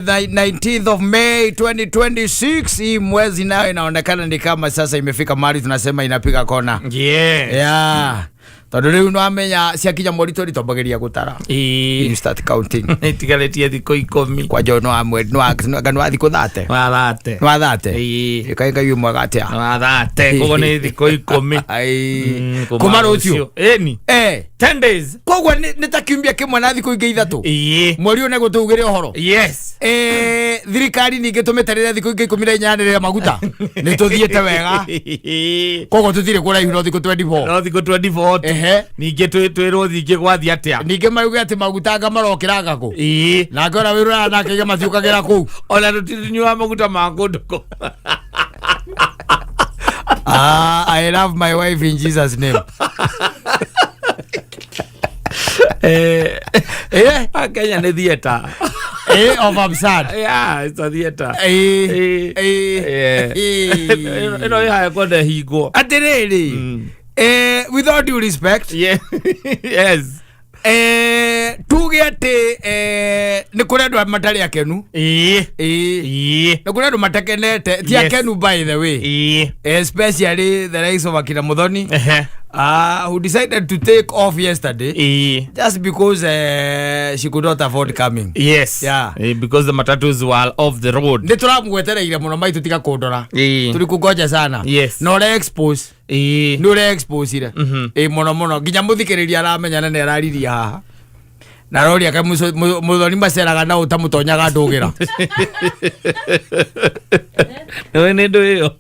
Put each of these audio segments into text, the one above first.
19th of May 2026. Hii mwezi nayo inaonekana ni kama sasa imefika mahali tunasema inapiga kona. Yeah. Tondu riu no amenya ciakinya morito ritombageria gutara. You start counting. Itigaretie thiko 10. Kwa jo no amwe no athiko 30. Wa 30. Ikainga yu mwaga atia. Wa 30. Kogo ni thiko 10. Ai. Kuma rucio. Eni. 10 days. Kogo nitakiumbia kimwe na thiko ingi ithatu. Mweri one gutugire uhoro. Yes. Thirikari ninge tumeterera thiko ingi 18 rira maguta. Ni tuthiete wega. Kogo tutire kura ihuro thiko 24. No thiko 24. Ninge twirwo thinge gwathi atia. Ninge mauga ati maguta ngamarokiraga ku. Na ngora wirura nake ge mathiukagira ku. Ona rutinywa maguta ma ngundoko. I love my wife in Jesus name. Kenya ni theater. Of absurd. Yeah, it's a theater. No, ya kwa de higo. Atiriri. With all due respect. Yeah. Yes. Tuge ati ni kuri andu matari akenu. Ni kuri andu matakenete ti akenu by the way. Especially the likes of Akina Muthoni. Who decided to take off yesterday just because she could not afford coming. Yes. Yeah. Because the matatus were off the road. Ni turamwetereire muno maitu tika kundora. Tulikugoja sana. Yes. No re expose. No re expose ire. Muno nginya muthikiriria aramenya nene arariria haha. Na rori aka Muthoni maceraga na utamutonyaga ndugira. No ne ndo yo.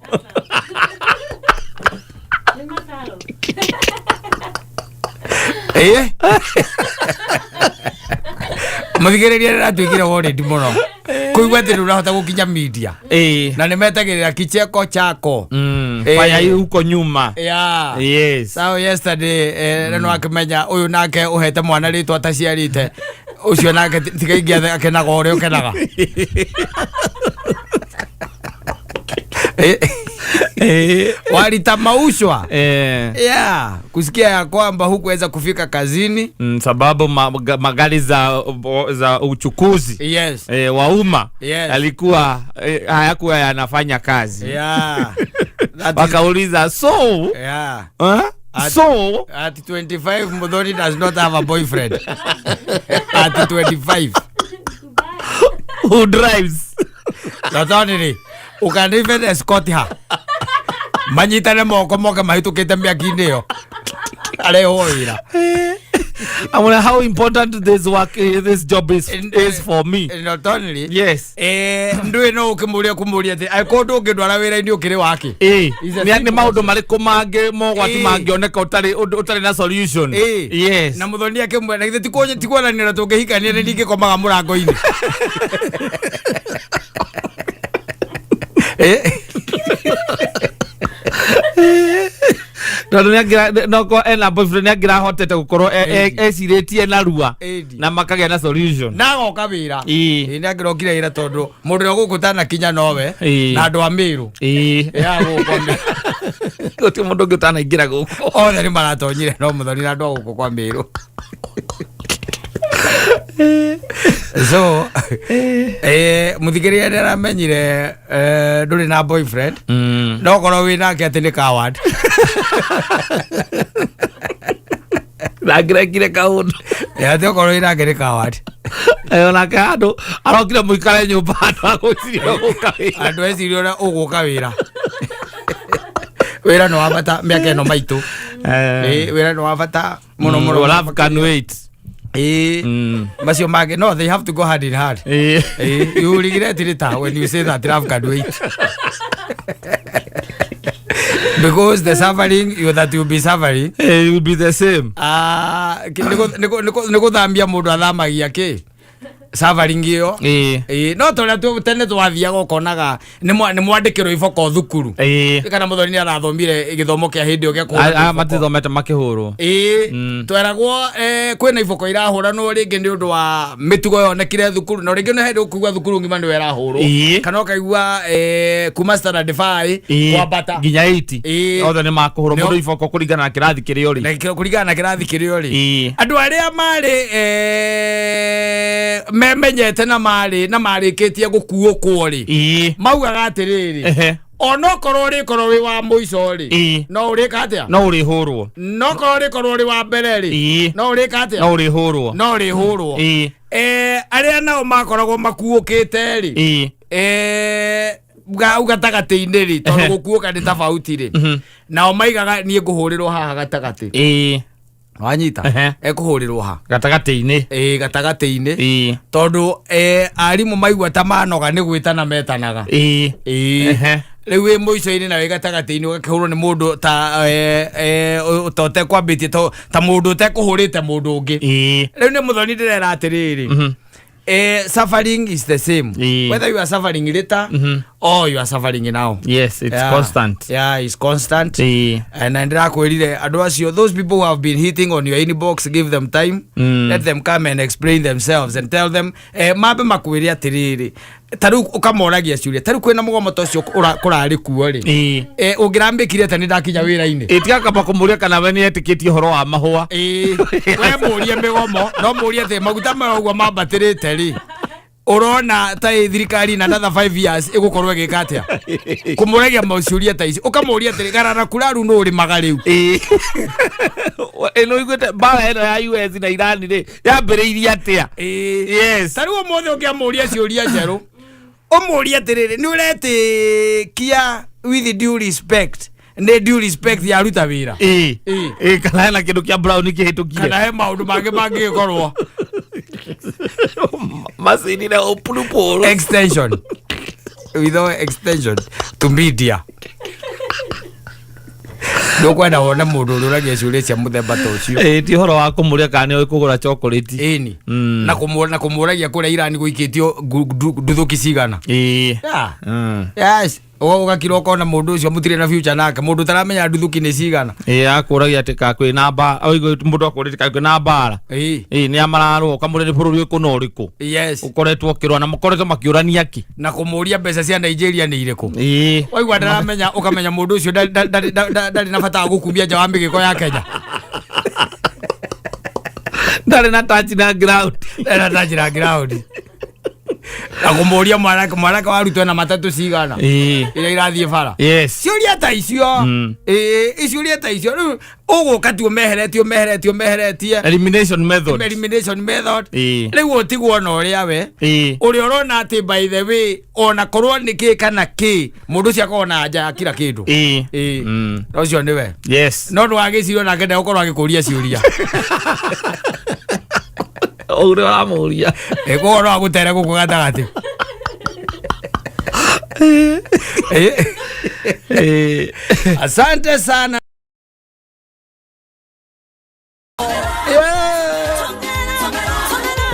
Muthikiriria ratwikire worried muno kuigwa ati urahota gukinya media na nimetagirira kicheko chako fire huko nyuma. Yeah. Yes. So yesterday no akimenya uyu nake uhete mwana ritwa ataciarite ucio nake tikaingia akenaga uria ukenaga. Walita maushwa. Yeah, kusikia ya kwamba hukuweza kufika kazini sababu magari za uchukuzi wa umma alikuwa hayakuwa yanafanya kazi. Yeah. Wakauliza so so at 25 Muthoni does not have a boyfriend. At 25 who drives? Not only you can even escort her. Manyitane moko moka mahitukite miaki-ini yo. Arehoira. I wonder how important this work, this job is for me. Not only. Yes. Ndwe no kumuria the I ko ndo ngedwara wira-ini ukiri wake. Ni maundu mariku mange mogwati mangioneka utari na solution. Yes. Na Muthoni akimwe na ithe tikwananira tungihikania ni ngikomaga murango-ini. No ko ena boyfriend agira hotete gukorwo eciritie na rua na makagia na solution na goka wira ni agirokire ira tondu mundu no gukutana kinya nowe na andu amiru ya gukwa guti mundu ngutana ingira guko othe ni maratonyire no Muthoni na andu guko kwa miru. So muthikiriria ndiramenyire nduri na boyfriend no korwo wina ke ati ni coward nagirekire kaundu ati korwo wina ke ni coward ona kando arokire muikare nyumba andu agucirio gukawira andu ecirio na uguka wira wira no wabata miaka ino maitu wira no wabata muno love can wait. Masio mage no, they have to go hand in hand. You regret it when you say that love can wait. Because the suffering that you'll be suffering it will be the same. Niko thambia mundu athamagia ki suffering iyo no toria tene twathiaga ukonaga ni mwandikirwo iboko thukuru kana Muthoni arathomire githomo kia hindi o gia matithomete makihurwo tweragwo kwina iboko irahuranwo ringi ni undu wa mitugo yonekire thukuru na ringi no hindi ukugwa thukuru ngima ni werahurwo kana ukaigua kuma standard 5 kwambata nginya 8 othe ni makuhurwo mundu iboko kuringana na kirathi kirio ri kuringana na kirathi kirio ri andu aria mari memenyete na mari ketie gukuo kwori maugaga atiriri ono korori korori wa muico ri no uri katia no uri hurwo no korori wa mbere ri no uri katia no uri hurwo aria nao makoragwo makuukite ri ugatagati-ini ri tondu gukuuka ni tofauti ri nao maigaga nie nguhurirwo haha gatagati wanyita ekuhurirwo ha gatagati-ini gatagati-ini tondu arimu maigua ta manoga ni gwitana metanaga riu wi muico-ini na wi gatagati-ini ugakihurwo ni mundu ta tote kwambitie ta mundu utekuhurite mundu ungi riu ni muthoni ndirera atiriri suffering is the same whether you are suffering later or you are suffering now. Yes, it's constant. Yeah, it's constant. And those people who have been hitting on your inbox, give them time. Let them come and explain themselves and tell them mabe makwiri atiriri taru ukamoragia ciuria taru kwina mugomo tocio kurari kuo ri ungirambikire tani ndakinya wira-ini itiga kaba kumuria kana we ni etikitie horo wa mahua we murie migomo no murie the maguta maugwa mambatirite ri urona ta thirikari na another 5 years igukorwo gikatia kumuragia mauciuria ta ici ukamuria atiri garana kuraru no uri magariu eno igwete bara eno ya US na Iran ri yambiriirie atia yes taru omothe ukiamuria ciuria njeru umuria atiriri ni uretikia with due respect ne due respect ya ruta wira kana na kindu kia brown kihitukie kana he maundu mangi korwo masini na opuluporo extension without extension to media ndokwenda wona mundu ururagia ciuria cia muthemba ta ucio ti horo wa kumuria kana ni kugura chocolate ni na kumuragia kuria Iran guikitio nduthuki cigana yes ugakira ukona mundu ucio mutire na future nake mundu taramenya nduthuki ni cigana akuragia ati kakwi namba oigo mundu akurite kakwi namba ni amararwo kamure ni bururi uko uriku yes ukoretwo kirwa na mukoretwo makiurania ki na kumuria mbeca cia Nigeria ni iriku oigwa ndaramenya ukamenya mundu ucio ndari na bata gukumbia nja wa migiko ya Kenya ndari na touch na ground akumuria mwaraka warutwo na matatu cigana ira irathie bara ciuria ta icio iciuria ta icio uguka tu meheretie elimination method riu utigwo na uria we uria urona ati by the way ona korwo ni ki kana ki mundu cia kona nja kila kindu ucio ni we yes no ndwagicirio na ngenda ukorwo agikuria ciuria ore wa muria egoro agutere guku gatagati asante sana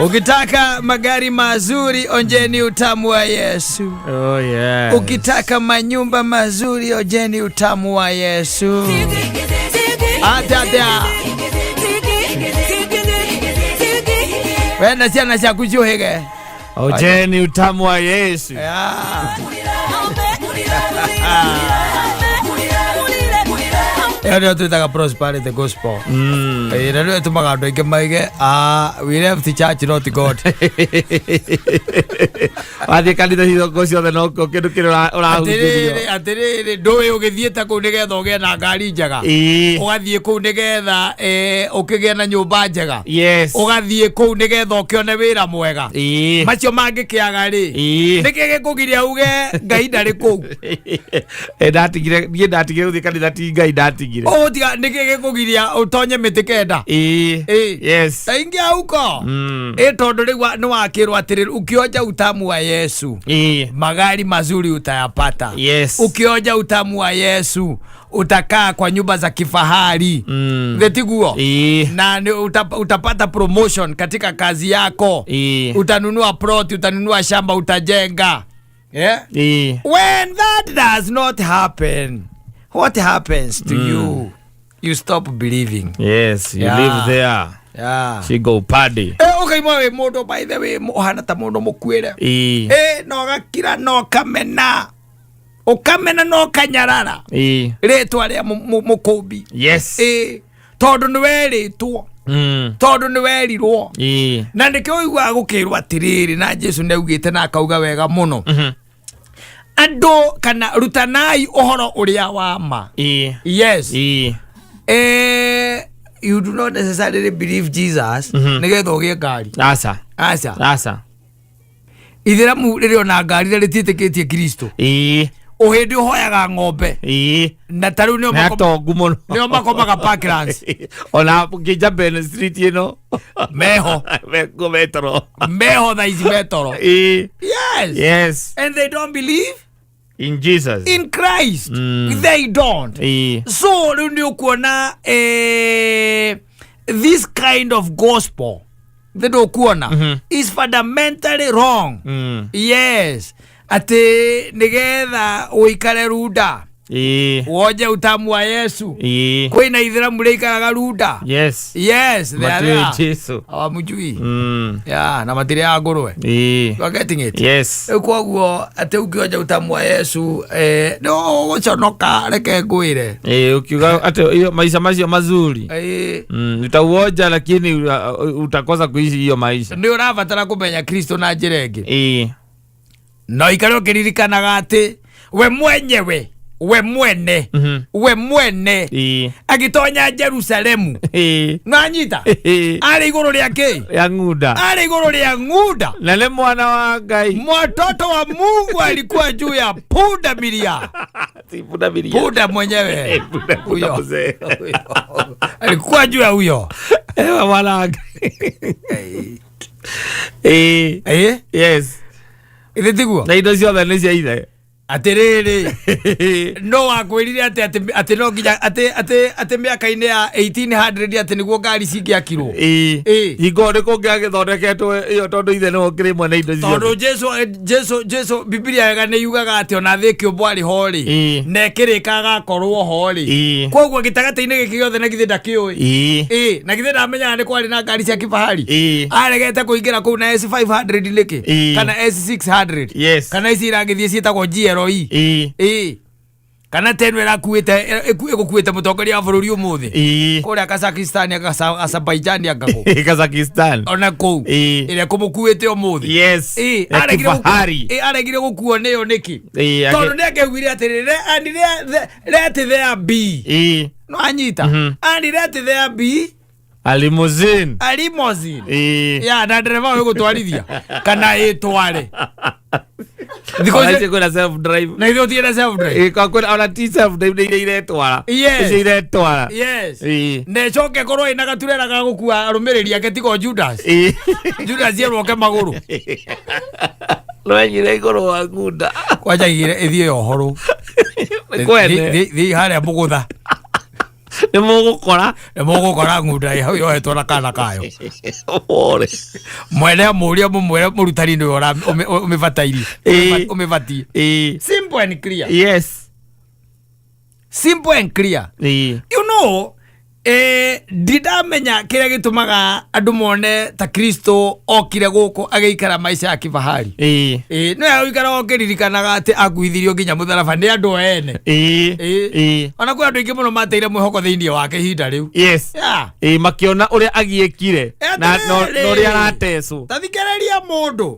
ukitaka magari mazuri onjeni utamu wa Yesu ukitaka manyumba mazuri onjeni utamu wa Yesu atada wena ciana cia kujuhige ojeni utamu wa Yesu Ero tutaka prosperity gospel ero tumaga andu aingi maige we left the church not God wathie kanitha hizo ciothe no kindu kiri urahuthirio atiriri ndui ugithiete kuu nigetha ugie na ngari njega ugathie kuu nigetha ukigie na nyumba njega ugathie kuu nigetha ukione wira mwega macio mangikiaga ri niki gikugiria uge ngai ndari kuu ndatigire uthie kanitha ti ngai ndatigire tiga niki gikugiria utonye miti kenda yes taingi auko tondu riu ni wakirwo atiriri ukionja utamu wa Yesu magari mazuri utayapata ukionja utamu wa Yesu utakaa kwa nyumba za kifahari tiguo na utapata promotion katika kazi yako utanunua plot utanunua shamba utajenga when that does not happen what happens to you you stop believing you live there she go party okay we mundu by the way muhana ta mundu mukwire no gakira no kamena ukamena no kanyarara ritwa ria mukumbi tondu ni weritwo tondu ni werirwo na ndikio igwa gukirwa atiriri na Jesu ndaugite na akauga wega muno andu kana rutanai uhoro uria wa ma yes you do not necessarily believe Jesus nigetha ugie ngari asa ithiramu ririo na ngari ria rititikitie Kristo uhindi uhoyaga ng'ombe na taru nio makomaga parklands ona kija Ben Street meho thaici metoro yes and they don't believe in Jesus, in Christ. They don't. So ndio kuona this kind of gospel they don't kuona is fundamentally wrong. Yes, ate nigetha uikare ruda woje utamu wa Yesu kwina ithiramu reikaraga ruda yes there Jesu awamujui na matire ya ngurwe you are getting it yes kwaguo ate ukioja utamu wa Yesu no guconoka reke ngwire ukiuga ate hiyo maisha mazuri utauoja lakini utakosa kuishi hiyo maisha ndio unavatara kumenya Kristo na njira ingi no ikare ukiririkanaga ati we mwene agitonya Jerusalemu nanyita ari iguru riake ya nguda na le mwana wa Ngai mtoto wa Mungu alikuwa juu ya punda milia punda mwenyewe huyo alikuwa juu ya huyo mwana yes ile tiguo na indo ciothe nĩ cia ithe atiriri no akwirire ati no nginya ati miaka-ini ya 1800 ati niguo ngari cingiakirwo ingo ni kungĩagĩthondeketwo iyo tondu ithe no kĩrĩmwe na indo ciothe tondu Jesu Biblia yega nĩ yugaga ati ona thĩ kĩũmbo arĩ ho rĩ na ĩkĩrĩkaga akorwo ho rĩ koguo gĩtagatĩ-inĩ gĩkĩ gĩothe na githĩ ndakĩũĩ na githĩ ndamenyaga nĩ kwarĩ na ngari cia kifahari aregete kũingĩra kũu na S500 nĩkĩ kana S600 kana ici iragĩthiĩ ciĩtagwo kana tenwe rakuite igukuite mutongoria wa bururi umuthi kuria Kazakhstan Azerbaijan angako Kazakhstan ona kou ire kumukuite umuthi yes aregire gukuo niyo niki tondu ndekegwire atirire and let there be no anyita and let there be a limousine ya na dereva wewe gutwarithia kana itware because kuna self drive na hiyo tiene self drive kwa ona t self drive ni ile twara yes ne choke korwo ina gaturera ga gukua arumiriri ake tiko Judas yeroke maguru no nyire igoro wa ngunda kwaja igire ithie ohoro thi haria mugutha nĩ mũgũkora ngunda hau yohetwo na kana kayo mwene mũria mũmwere mũrutani nĩwe ũmĩbatie simple and clear yes simple and clear you know ndidamenya kĩrĩa gĩtũmaga andũ mone ta Kristo okire gũkũ agĩikara maisha ya kifahari no yaikara okĩririkanaga atĩ akuithirio nginya mũtharaba nĩ andũ ene ona kwĩ andũ aingĩ mũno mateire mwĩhoko thĩinĩ wake ihinda rĩu yes makĩona ũrĩa agiĩkire na ũrĩa aratecwo tathikĩrĩria mũndũ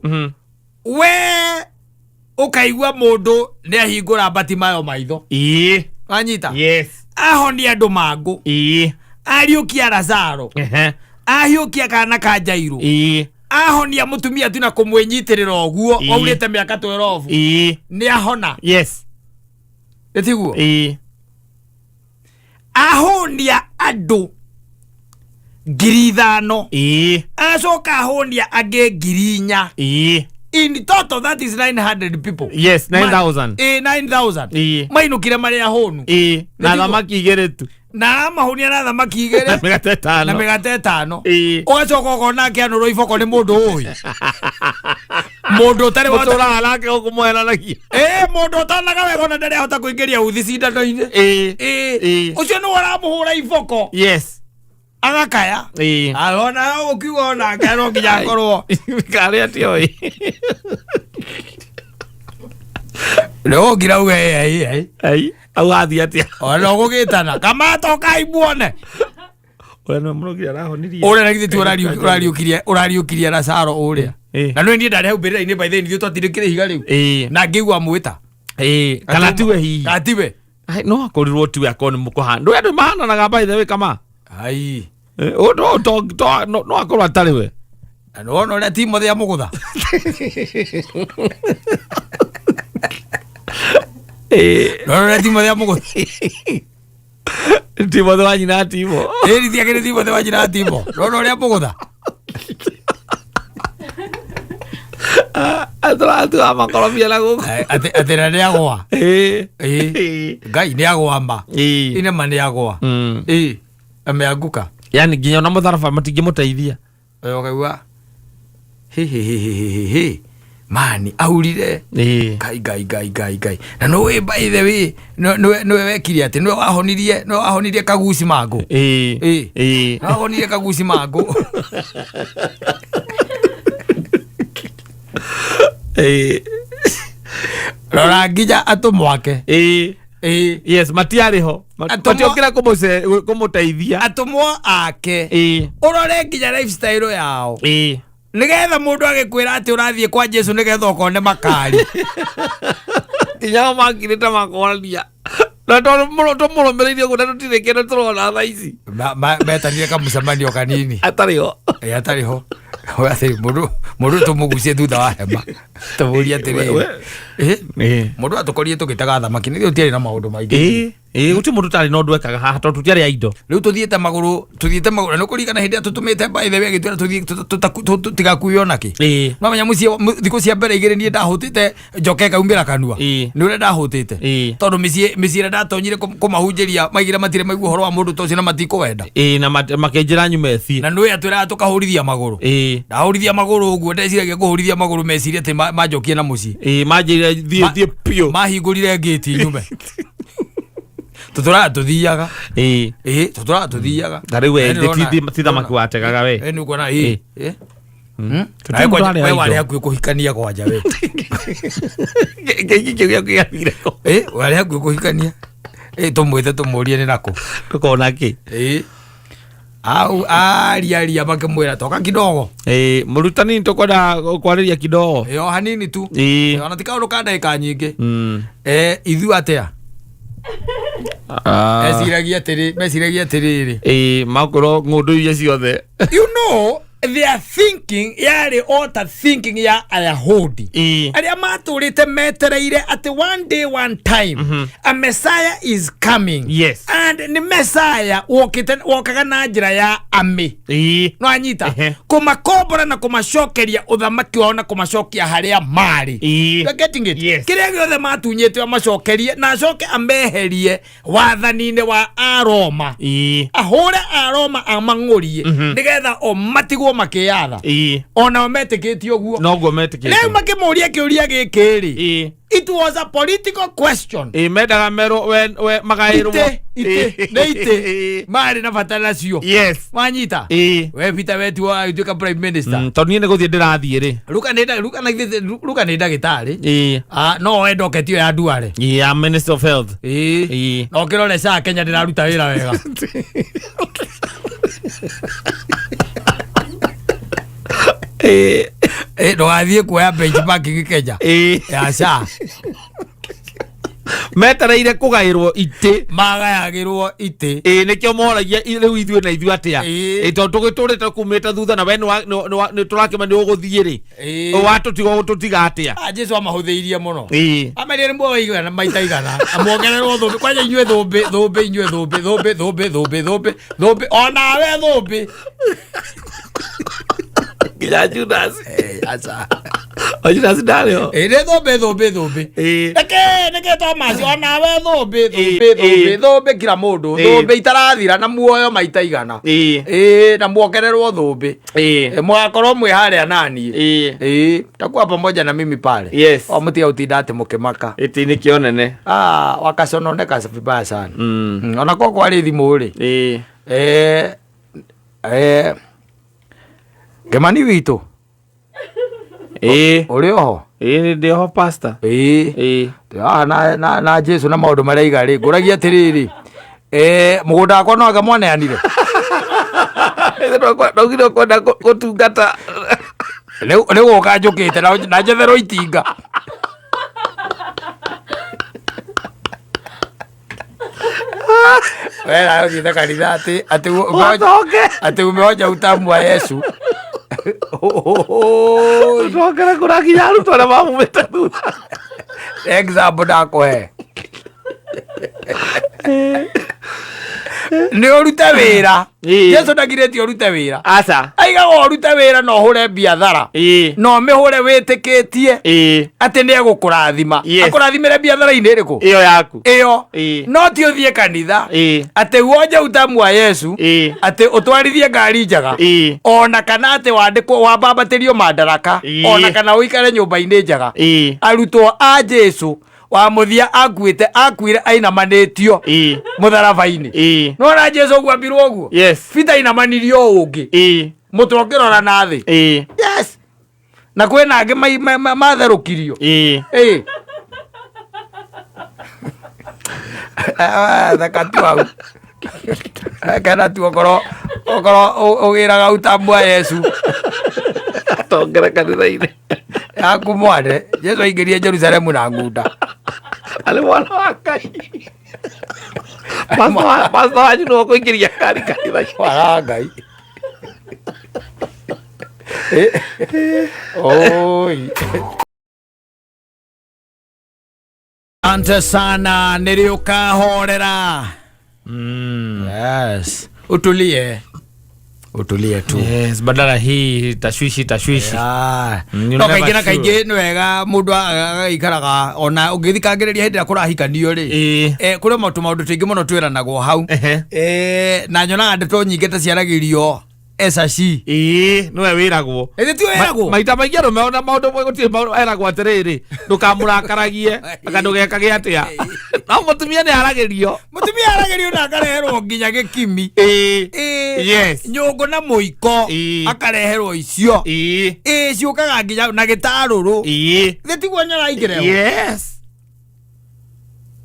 we ũkaigua mũndũ nĩ ahingũra Batimayo maitho anyita yes ahonia andũ mangũ ariũkia Lazaro ahiũkia kana ka Jairo ahonia mutumia tu na kumwĩnyitĩrĩra ũguo waurĩte mĩaka 12 nĩ ahona yes etiguo ahonia andũ 5,000 acoka ahonia angĩ 4,000 in total that is 900 people yes 9,000 9,000 mainukire marĩa honu na thamaki igĩrĩ tu na mahunia na thamaki igĩrĩ na mĩgate 5 ugacoka ukona kĩanũrwo iboko nĩ mũndũ ũyũ mũndũ ũtarĩ wa tũraga nake ũkũmwenanagia mũndũ ũtanaga wega ona ndarĩ ahota kũingĩria uthi cindano-inĩ ũcio nĩ ũramũhũra iboko yes agakaya arona ukiuga ona ngero nginya ngorwo kare atio no ngira uge au athi atia ona gũgĩtana kama toka imuone Ora no murogira arahonirie. Ora na githe tu urariukiria na Saro uria. Na no ndi ndare hau mbere ini by the way twatirikire higa riu. Na ngigwa mwita. Kana tiwe hi. Katiwe. Ai no akorirwo tiwe akoni mukoha. Ndo andu mahananaga by the way kama. Ai. No akorwo atari we. No no ria timo thia mugutha. No ria timo thia mugutha. Timo de wanyina timo. Eri tia kene timo de wanyina timo. No ria mugutha. Atu ama Colombia la go. Atera ne agwa. Gai ne agwa mba. Ine mane agwa. Ameanguka. Yani ginya na mutharafa matingi muteithia. Okaigua. He. Mani aurire. Gai. Na no we by the way no wekiri ati no wahonirie kaguci mangu. No wahonirie kaguci mangu. Rora ngija atumwake. Yes, matiariho. Matiokira kumuteithia. Atumwa ake. Urore ngija lifestyle yao. Nigetha mundu agikwira ati urathie kwa Jesu nigetha ukone makari. Tinya makirita makoria. Na tomulo meririe kuna tutirekera turona tha ici. Metanire kamucemanio kanini. Atariho. Atariho. Oya mundu tumugucie thutha wa hema. Tuburia atiriri. Mundu atukorie tugitaga thamaki nithio tiari na maundu maingi. Uti mundu tari no ndwekaga haha to tutiari aindo. Riu tuthiete maguru no kurigana hindi tutumite by the way gitwira tigakuyo naki. No manya mucie thiku cia mbere igire nie ndahutite njoke kaumbira kanua. Ni ure ndahutite. Tondu miciire ndatonyire kumahunjiria maigire matire maigua horo wa mundu tocio na matiko wenda. Na makenjira nyumeci. Na nwe atwira tukahurithia maguru. Ndahurithia maguru uguo ndeciragia kuhurithia maguru meciria ati majokie na mucie. Manjire thie pio. Mahingurire gate nyume. Tutura tuthiaga. Tutura tuthiaga. Ndari we ti thamaki wategaga we. Ni kuona Wewe wale hakuye kuhikania kwanja we. Giki gya kuyabire ko. Wale hakuye kuhikania. Tumwite tumurie ni nako. Tukona ki? Au aria bakimwira toka kidogo. Murutani tokwenda kwariria kidogo. Hanini tu. Ona tikauru ka ndagika nyingi. Ithu atia. Mesiragia tiriri. Makoro ngundu iria ciothe. You know, they are thinking, yari ota thinking ya Ayahudi. Aria maturite metereire at one day, one time, a Messiah is coming. Yes. And the Messiah wakaga na njira ya ame. No anyita. Kumakobora na kumashokeria uthamaki wao na kumashokia haria mari. You're getting it? Yes. Kiria giothe matunyete amashokerie na acoke ameherie wathanine wa Aroma. Ahore Aroma amangurie. Nigetha o matigo makiyatha. Ona ometikitio uguo. No go metikitio. Leo makimuria kiuria gikiri. It was a political question. Medaga mero we magairwo. Ite. Mari na fatala cio. Yes. Wanyita. We vita wetu wa utuka prime minister. Toni ne guthie ndirathie ri. Luka ne ndagitari. No we ndoketio ya Duale. Minister of Health. No kirole sa Kenya ndiraruta wira wega. No athie kuoya benchmark Kenya. Ya sa. Metereire kugairwo ite. Magayagirwo ite. Nikio moragia riu ithue na ithu atia. To tugiturite kumita thutha na we ni turakima ni uguthie ri. Watu tutiga atia. Jesu amahuthiirie muno. Ameria ni mwo igana maita igana. Amuongererwo thumbi kwanja inyue thumbi. Ona we thumbi. Gila Judas. Asa. Judas dalio. Thumbi. Neke Thomas ona we thumbi kila mundu. Thumbi itarathira na muoyo maita igana. Na muongererwo thumbi. Mwakorwo mwi haria nani. Takuwa pamoja na mimi pale. Yes. Omutia utinda ati mukimaka. Iti ni kionene. Wakasononeka vibaya sana. Ona koko ari thimu ri. Gemani witu. Uri oho. Ndi oho pastor. Na Jesu na maundu maria igari nguragia tiriri. Mugunda akwa no agamwaneanire. Ndogire kwenda gutungata. Leo ukajukite na njethero itinga. Wela ukitha kanitha ati umeoja utamu wa Yesu. Ndogera kuragia arutwo na mamumite thutha. Example ndakũhe. Nĩ ũrute wĩra. Jesu ndagirĩtie ũrute wĩra. Aca. Aigaga ũrute wĩra na ũhũre biathara. No mĩhũre wĩtĩkĩtie atĩ nĩ egũkũrathima. Akũrathimĩre biathara-inĩ ĩrĩkũ? Ĩyo yaku. Ĩyo. No ti ũthiĩ kanitha atĩ woje utamu wa Yesu atĩ ũtwarithie ngari njega ona kana atĩ wandĩkwo wambambatĩrio madaraka ona kana ũikare nyũmba-inĩ njega. Arutwo a Jesu wa muthia akuire ainamanĩtio mũtharaba-inĩ. Nona Jesu ũguo ambirwo ũguo. Bita ainamanirio ũngĩ mũtwe ũkĩrora na thĩ. Yes. Na kwĩna angĩ matherũkirio. Thakatu hau. Kana tu okorwo ũgĩraga utamu wa Yesu atongera kanitha-inĩ yaku mwane. Jesu aingĩrie Jerusalemu na ngunda. Arĩ mwana wa Ngai. Pastor wanyu no kũingĩria ngari kanitha-inĩ. Mwana Ngai. Oi. Asante sana, niliukahorera. Yes. Utulie tu. Yes, badala hii tashwishi. No kaingĩ nĩ wega mũndũ agaikaraga ona ũngĩthikagĩrĩria hĩndĩ ĩrĩa kũrahikanio rĩ. Kũrĩ maũndũ tũingĩ mũno twĩranagwo hau. Na nyonaga ndeto nyingĩ ta ciaragĩrio esaci. Nĩwe wĩragwo. Ti wĩragwo. Maita maingĩ ũmeona maũndũ gũtirĩ maũndũ eragwo atĩrĩrĩ, ndũkamũrakaragie aka ndũgekage atĩa. No mũtumia nĩ aragĩrio. Mũtumia aragĩrio na akareherwo nginya gĩkimi. Yes. Nyũngũ na mũiko akareherwo icio. Ciũkaga nginya na gĩtarũrũ. Gĩtiguo nyara ingĩrehwo. Yes.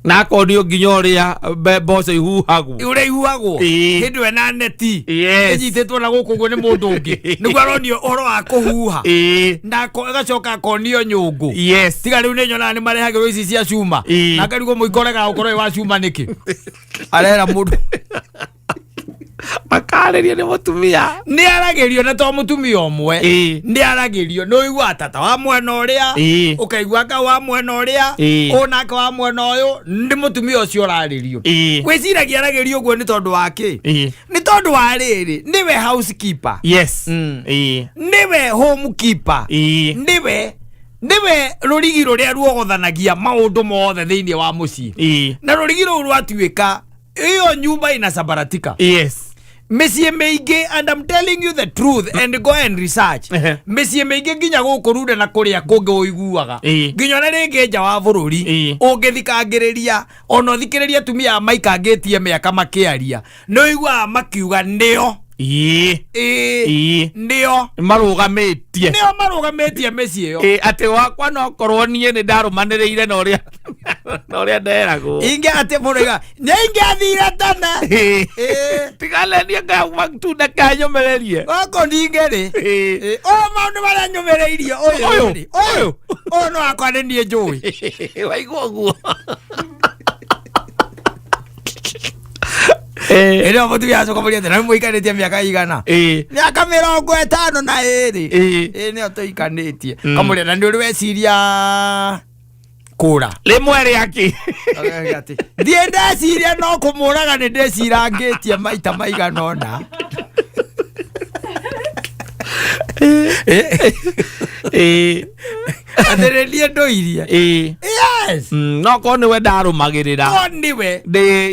Na akonio nginya ũrĩa mboco ihuhagwo. Ũrĩa ihuhagwo. Hĩndĩ we na neti. Ĩnyitĩtwo na gũkũ ũguo nĩ mũndũ ũngĩ. Nĩguo aronio ũhoro wa kũhuha. Na agacoka akonio nyũngũ. Tiga rĩu nĩ nyonaga nĩ marehagĩrwo ici cia cuma. Na akarigwo mũiko ũregaga gũkorwo wĩ wa cuma nĩkĩ? Arehera mũndũ. Makarĩrio nĩ mũtumia. Nĩ aragĩrio na to mũtumia ũmwe. Nĩ aragĩrio nĩ ũigua tata wa mwena ũrĩa. Ũkaigua ka wa mwena ũrĩa. Onake wa mwena ũyũ nĩ mũtumia ũcio ũrarĩrio. Gwĩciragia aragĩrio ũguo nĩ tondũ wa kĩ? Nĩ tondũ wa rĩrĩ nĩwe housekeeper. Yes. Nĩwe homekeeper. Nĩwe rũrigi rũrĩa ruogothanagia maũndũ mothe thĩinĩ wa mũciĩ. Na rũrigi rũu rwatuĩka iyo nyumba inasambaratika. Mĩciĩ mĩingĩ, and I'm telling you the truth, and go and research. Mĩciĩ mĩingĩ nginya gũkũ Runda na kũrĩa kũngĩ ũiguaga. Nginya na rĩngĩ nja wa bũrũri ũngĩthikangĩrĩria ona ũthikĩrĩria atumia maikangĩtie mĩaka makĩaria nĩ ũiguaga makiuga nĩo. Nĩo marũgamĩtie mĩciĩ ĩyo. Atĩ wakwa no korwo niĩ nĩ ndarũmanĩrĩire na ũrĩa nderagwo. Inge atĩ mũrĩga nĩingĩathire tene. Tigalenia matunda kanyũmĩrĩrie. Gũkũ ningĩ rĩ. Maũndũ marĩa nyũmĩrĩirie ũyũ no akwa nĩ niĩ njũĩ. Waigua ũguo. Ĩrĩa mũtumia acoka mũria atĩ na mũikanĩtie mĩaka igana. Mĩaka 52. Nĩyo tũikanĩtie. Kamũria na nĩ ũrĩ weciria kũra. Rĩmwe rĩaki. Thiĩ ndeciria no kũmũraga nĩ ndecirangĩtie maita maigana ũna. Atĩrĩrie ndũirie. Yes. No korwo nĩwe ndarũmagĩrĩra. No nĩwe.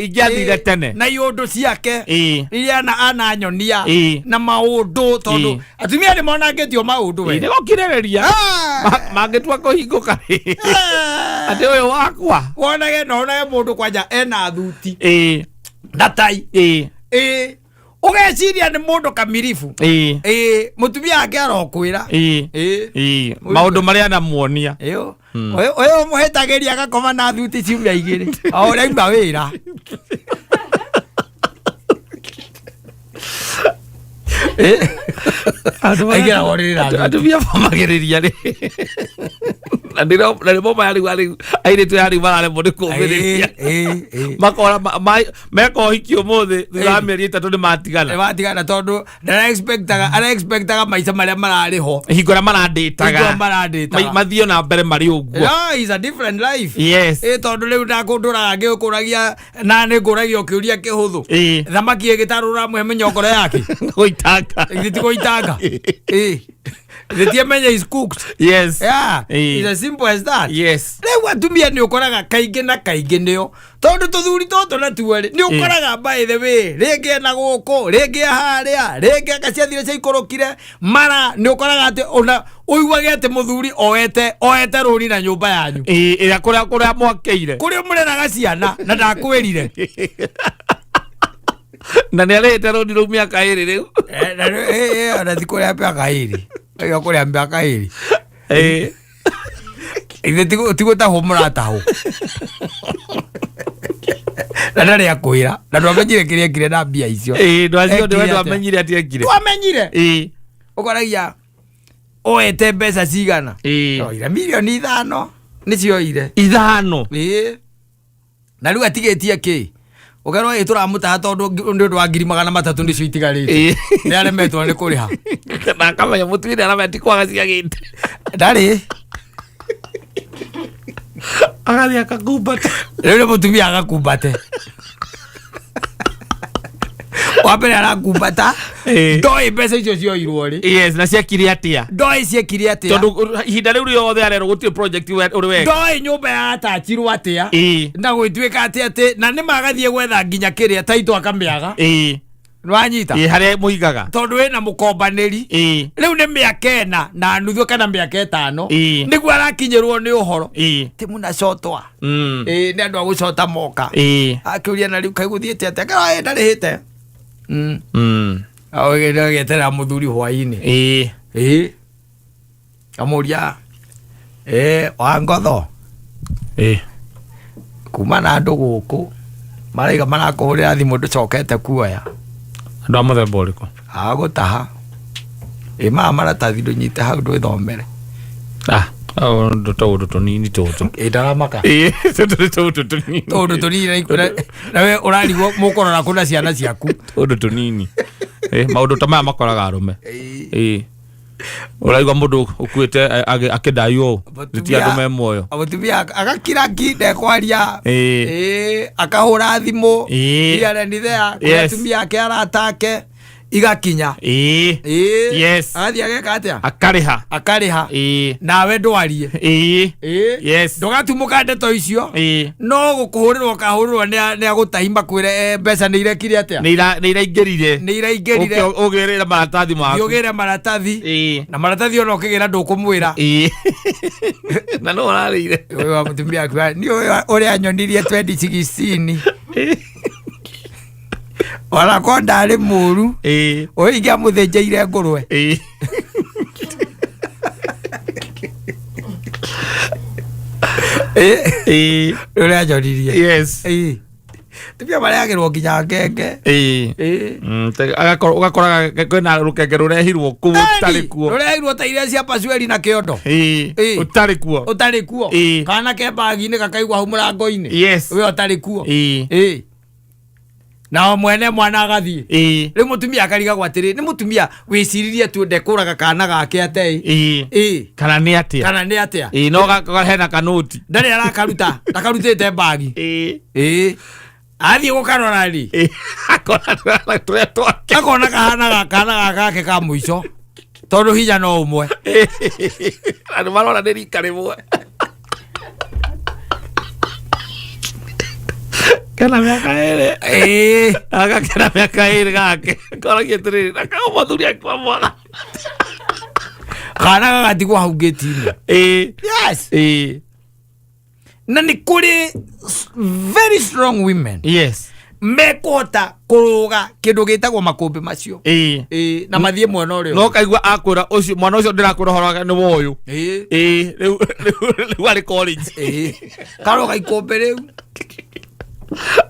Ingĩathire tene. Na iũndũ ciake. Iria ananyonia. Na maũndũ tondũ atumia nĩ monangĩtio maũndũ we. Nĩ gũkirĩrĩria. Mangĩtua kũhingũka. Atĩ ũyũ wakwa. Wonage mũndũ kwanja ena thuti. Ndatai. Ugeciria nĩ mũndũ kamirifu. Mũtumia wake arokwĩra. Maũndũ marĩa anamuonia. Ũyũ mũhĩtagĩria agakoma na thuti ciumia 2. O ũrĩa auma wĩra. Aigera orira atumia famagiriria ri na ndiro mari aire tu yari barare mo ndikuviriria makora meko hikio mothe thutha meri 3 ni matigana tondu ndara expectaga maica maria marari ho hingora maranditaga mathio na mbere mari uguo. No, is a different life. Yes. Tondu riu ndakunduraga ngikuragia na ni nguragia kiuria kihuthu thamaki igitarura mwe menyongoro yake goitanga goitanga the tiemenya is cooked. Yes. Yeah. It's as simple as that. Yes. Riu atumia ni ukoraga kaingi na kaingi nio tondu tuthuri toto na tuweri ni ukoraga by the way ringi na guku ringi haria ringi akaciathire cia ikorokire mara ni ukoraga ati ona uiguage ati muthuri oete ruri na nyumba yanyu ira kuria mwakeire kuria mureraga ciana na ndakwirire na ni arete ruri ru miaka iri riu ona thikuria miaka iri ayo kuria miaka iri ithe tigo ta homura taho na ndari akwira na ndwamenyire kiria kire na mbia icio ndwacio ndwamenyire ati ekire twamenyire ukoragia oete mbeca cigana ira milioni 5 nicio ire 5 na riu atigetie ki ukerwo ituramutaha tondu ndu wa 300 nicio itigarite ni aremetwo ni kuriha na kamenya mutwire arameti kwaga ciagite ndari agathi akakumbate riu mutumia agakumbate wapere arakumbata ndoi mbeca icio cioirwo ri. Yes, na ciakire atia ndoi ciekire atia tondu ihinda riu riothe arero gutie project uri wega ndoi nyumba yatachirwo atia na gwituika ati na ni magathie gwetha nginya kiria taito akamiaga nwanyita haria muigaga tondu wina mukombaniri riu ni miaka 4 na nuthu kana miaka 5 niguo arakinyirwo ni uhoro ti munacotwa ni andu agucota moka akiuria na riu kaiguthiete atia kana ndarihite getera muthuri hwaini amuria wangotho kuma na andu guku maraiga marakuhurira thimu nducokete kuoya andu a muthemba uriku agutaha mama maratathi ndunyite hau ndwithomere undu tundu tunini tutu ndaramaka tundu tunini nawe urarigwo mukorora kuna ciana ciaku tundu tunini maundu ta maya makoraga arume uraigwa mundu ukuite akidayo ti andu me muoyo amutumia agakira nginde kwaria akahura thimu iarendithea kutumia ake aratake igakinya yes athi ageka atia akariha nawe ndwarie yes ndugatumuka ndeto icio no gukuhurirwo kahurirwo ni agutahimba kwire mbeca ni irekire atia ni iraingirire ugirira maratathi maku ugire maratathi na maratathi ona ukigira ndukumwira na no ararire wewe wa mutumia kwa ni uri anyonirie 2016 wala konda ari muru oiga muthenjeire ngurwe uri anyonirie yes tibia baragirwo nginya ngenge ugakoraga kwina rukenge rurehirwo kuo utari kuo rurehirwo ta iria cia pasueli na kiondo utari kuo kana ke bagi-ini gakaigwa hau murango-ini we utari kuo na mwene mwana agathie riu mutumia akarigagwo atiri ni mutumia wiciririe tu ndekuraga kana gake atei kana ni atia no gahena kanoti ndari arakaruta ndakarutite bagi athie gukarora ri akona kana gake ka muico tondu hinya no umwe andu marora ni rika rimwe kana miaka iri agakena miaka iri gake koragia tiriri nakao muthuri akwa mwana kana gagatigwo hau ngĩti-inĩ yes na nĩ kũrĩ very strong women mekuhota kuruga kindu gitagwo makumbi macio na mathie mwena urio no kaigwa akwira ucio mwana ucio ndirakwira horo ni woyu riu ari college karoga ikombe riu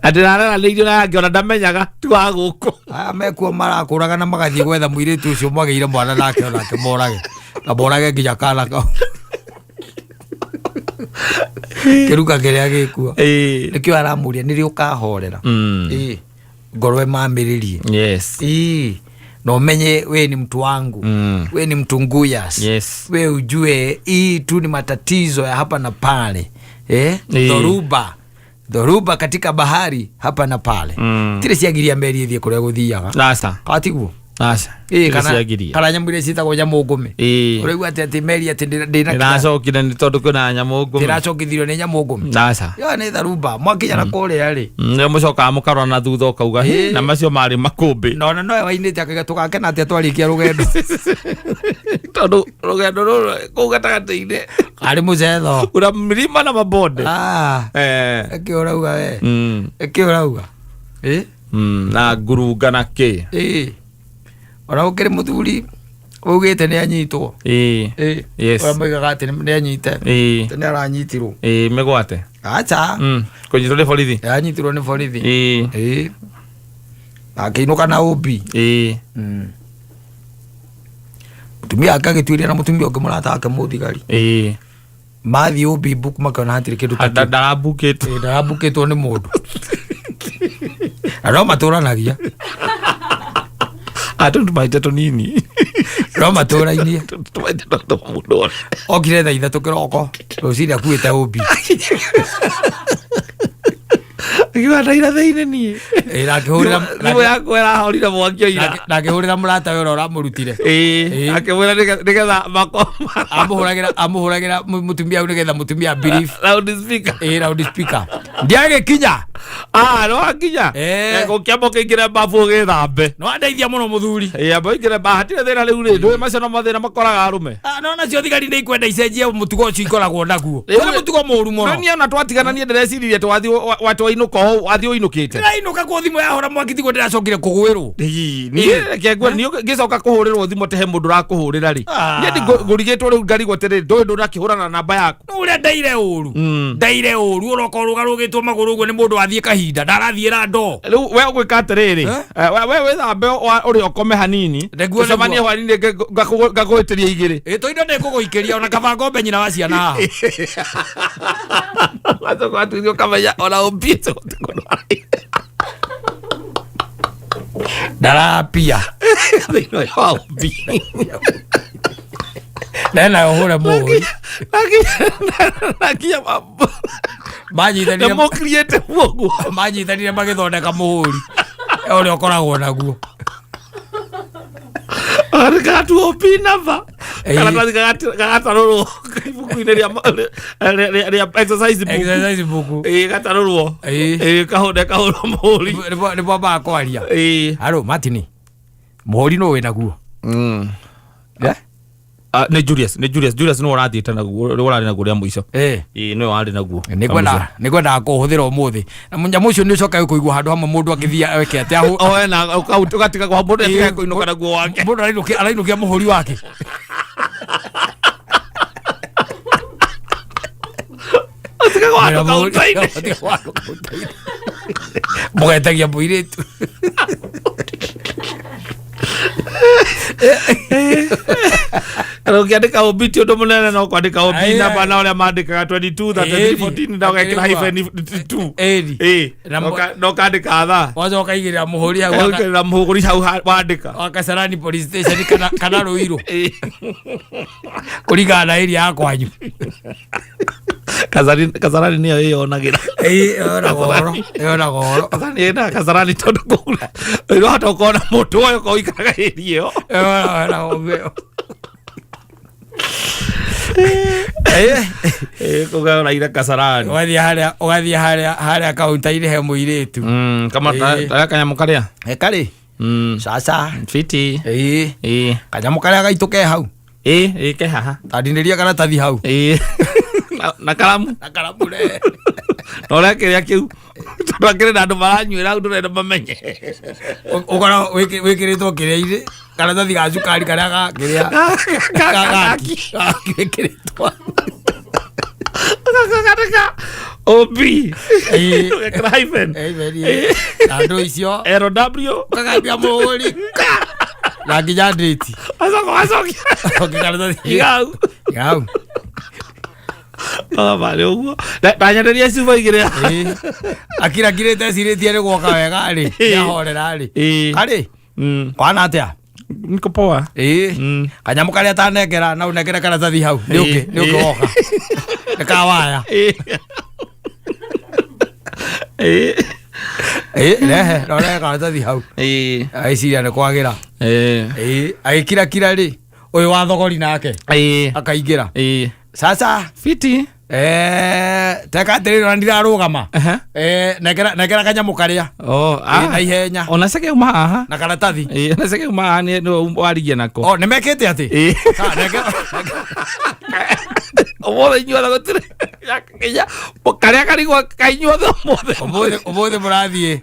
Adirara ndio na ngiona ndamenyaga tu wa guku. Amekuo marakuraga na magathie gwetha muiritu ucio mwageire mwana nake onake morage. Aborage nginya kala ka. Kiruka kiria gikuo. Nikio aramuria niri ukahorera. Ngorwe mamiririe. Yes. No menye we ni mtu wangu. We ni mtu nguyas. Yes. We ujue hii tu ni matatizo ya hapa na pale. Dhoruba katika bahari hapa na pale. Tire siagiria mberi ithie kuria guthiaga. Nasa. Katiguo. Nasa. Kana nyamure cita go nyamugume. Urigwa ati meri ati ndina. Nacokire ni tondu kwina nyamugume. Tiracokithirio ni nyamugume. Nasa. Yo ni dharuba. Mwakinya na kore ari. Ni mucoka mukarwa na thutha ukauga na macio mari makumbi. No wainite akagetu gake na ati twarikia rugendo. Tondu rugendo ruru kugatagati-ine ari mucetho. Ura milima na mabonde. Eki urauga we. Eki urauga. Na ngurunga na ki. Ora ukiri muthuri ugite ni anyitwo. Yes. Ora mwiga gati ni anyite. Tene aranyitirwo. Megwate. Acha. Kunyitwo ni borithi. Anyitirwo ni borithi. Akiinuka na obi. Mutumia akagitwiria na mutumia ungi murata ake muthigari. Mathi obi book makana hatire kindu ta. Darabukitwo ni mundu. Aro maturanagia. Tumaite tunini. No matura-ini. Tumaite mundu. Okire thaa 3 kiroko. Ruciria akuite obi. Iwa ndaira thaine ni. Nakihurira niwe yako yarahorire mwakio ira. Nakihurira murata we ora murutire. Akimwira nigetha makoma. Amuhuragira mutumia nigetha mutumia brief. Loudspeaker. Loudspeaker. Ndiage kinya. No akinya. Ego kiambo kingire bafu githambe. No andeithia muno muthuri. Abo ingire bahatire thina riu ri. Ndwe macio no mathina makoraga arume. No nacio thigari ni ikwenda icenjie mutugo ucio ikoragwo naguo. Ni mutugo muru muno. Ni ona twatigana ni ndireciria twathi watu inuko wathi uinukite. Ndainuka ku thimu yahora mwakiti gwe ndiracokire kugwirwo. Ni kegwe ni ngicoka kuhurirwo thimu tehe mundu rakuhurira ri. Ni ngurigitwo riu ngari gwetere ndoe ndo rakihurana namba yaku. No uria ndaire uru. Ndaire uru urokorwo rugitwo maguru uguo ni mundu athie kahinda ndarathiira ndo. Riu we ugwika atiriri. We thambe uri okome hanini. Tusomanie hwarini ngagwitiria igiri. Toindo ndikuguikiria ona kabango mbe nyina wa ciana haha. Watu watu kamenya ona ombito. Darapia. Thino ya ombi. Nena uhura moi. Nakia mambo. Manyithanire. Na mo create muogu. Manyithanire magithondeka muhuri. Uri okoragwo naguo. Arika tu opinava. Kana gataruru ibuku-ini ria exercise book. Gataruru. Kahonde kahoro muhuri. Ni baba akwaria. Haro Martini. Muhuri no we naguo. Ne Julius no warathiite naguo urari naguo ria muico. No wari naguo. Nikwenda kuhuthira umuthi. Na munyamu ucio ni ucoka kuigwa handu hamwe mundu akithia weke ati ahu. Na ukatiga kwa mundu atiga kuinuka naguo wake. Mundu arainukia muhuri wake. Atiga kwa kautaine. Mugetagia muiritu. Ukiandika obiti undu munene no kwandika obi namba na uria mandikaga 22 33 14 na ugekira hyphen 2 no kandika tha wazo kaigirira muhuri hau wandika wakasarani police station kana Ruiru kuringana na area yakwanyu Kasarani niyo yonagira ona goro kana Kasarani tondu kula iro hata kuona mutu oyo ko ikaraga irio ona obeo kuga na ira Kasarani ugathia haria kaunta-ini he muiritu kama kanyamu karia kari sasa fiti kanyamu karia gaituke hau ke haha tandiniria karatathi hau na karamu re no rekeria kiu twakire na andu maranywira au ndurenda mamenye ukora wikiritwo kiria-ini karatathi ga cukari karia gakiria gakiritwo OB Cliven ando icio RW kagambia mũhũri na nginya ndĩti gau vale uguo tanyanderia ciuba igire akirakirite cirĩtie nĩ guoka wega rĩ yahorera rĩ karĩ kwana atia niko poa kanyamu karĩa tanengera na unengere karatathi hau nĩ woka nikawaya rehe rore karatathi hau aiciria nĩ kwagira agĩkirakira rĩ ũyũ wa thogori nake akaingĩra sasa fiti teka atĩrĩrĩ ndirarũgama nekera kanyamu karĩa na ihenya ona seke uma haha na karatathi ona seke uma haha nĩ warigia nako nĩ mekĩte atĩ ũmũthĩ inyuothe gũtirĩ karĩa karigwo kainyuothe ũmũthĩ mũrathiĩ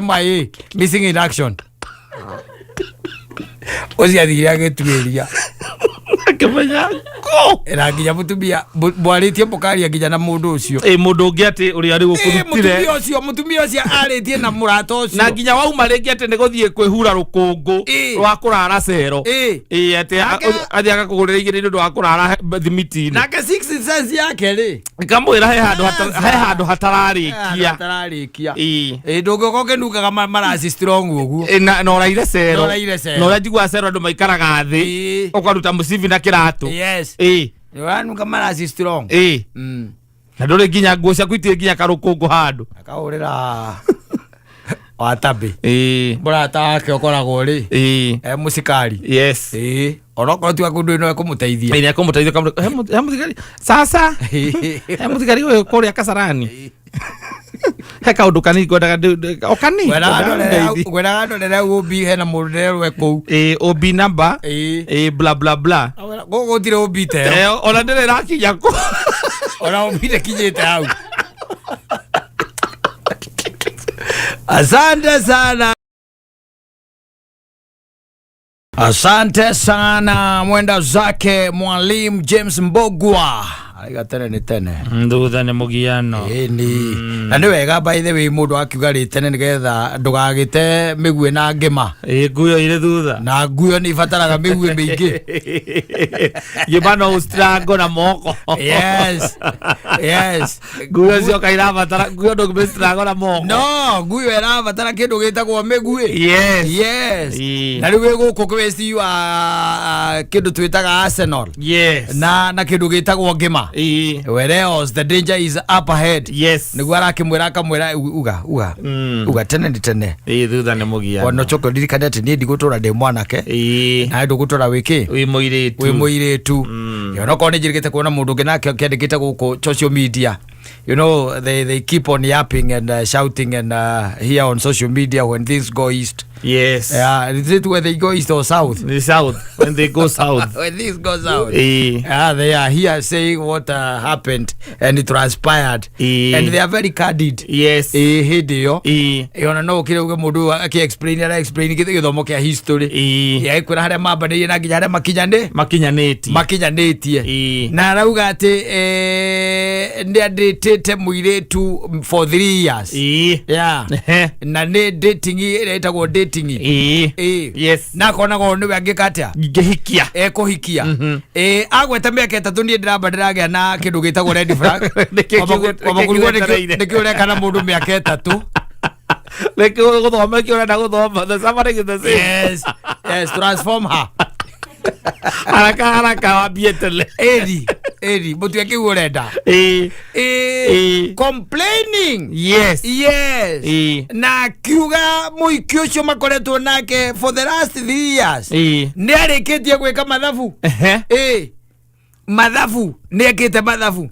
MIA missing in action ũciathire agĩtuĩria akĩmenya na nginya mũtumia mwarĩtie mũkaria nginya na mũndũ ũcio mũndũ ũngĩ atĩ ũrĩa arĩ gũkũrutire mũtumia ũcio arĩtie na mũrata ũcio na nginya wauma rĩngĩ atĩ nĩ gũthiĩ kwĩhura rũkũngũ rwa kũrara cero atĩ athiaga kũgũrĩra igĩrĩ nĩ ũndũ wa kũrara thimiti-inĩ nake 6 cents yake rĩ ngamwĩra he handũ hatararĩkia ndũngĩũka ũkĩnungaga maraci strong ũguo na ũraire cero na ũrĩa njiguaga cero andũ maikaraga thĩ ũkaruta mũcibi na kĩratũ nĩũranunga maraci strong na ndũrĩ nginya nguo ciaku itirĩ nginya karũkũngũ handũ akaũrĩra watambi mũrata wake ũkoragwo rĩ mũcikari onokorwo tiga kũndũ ĩno ekũmũteithia he mũthigari sasa he mũthigari ũyũ kũrĩa Kasarani he kaũndũ kanini gweraga ndorere OB hena mũndũ nderwe kũu OB number bla bla bla gũtirĩ OB teo ona ndĩrĩ rakinya kũ ona OB ndekinyĩte hau asante sana. Asante sana mwenda zake Mwalimu James Mbogwa. Aiga tene ni tene. Ndutha ni mugiano. Ni. Na ni wega by the way mundu akiuga ri tene nigetha ndugagite migwe na ngima. Nguyo ile thutha. Na nguyo ni ibataraga migwe mingi. Gibana ustrago na moko. Yes. Yes. Nguyo cio kaira batara nguyo ndo strago na moko. No, nguyo era batara kindu gitagwo migwe. Yes. Yes. Na riwe guku kwesti wa kindu twitaga Arsenal. Yes. Na kindu gitagwo ngima. Where else the danger is up ahead. Yes. Niguo arakimwira akamwira uga tene ni tene. Thutha ni mugia. Wono choko ndirikane ati ni ndigutura ndi mwanake. Na ndugutura wiki. Wi muiritu. Yono ko njirigite kuona mundu ngina kiandikite guku social media. You know they keep on yapping and shouting and here on social media when things go east. Yes. Is it where they go east or south? The south. When they go south. When this goes out. They are here saying what happened and it transpired. And they are very candid. Yes. Hidio. Yona no kile uge mudu explain kitu githomo kia history. Ya ikura hare mabade na nginya hare makinyanetie. Na arauga ati ndianditete muiretu for 3 years. Yeah. Na ne dating etagwo dating. Yes. Na kona go ni wangika atia ngihikia kuhikia agweta miaka 3 ni ndirabandiraga na kindu gitagwo red flag nikiure kana mundu miaka 3 lekio guthoma kiora na guthoma the summary is the same. Yes, transform her haraka wabietele edi but yake urenda complaining. Yes. Na kiuga muikio cio makoretwo nake for the last 3 years ni arikitie gwika mathabu ni ekite mathabu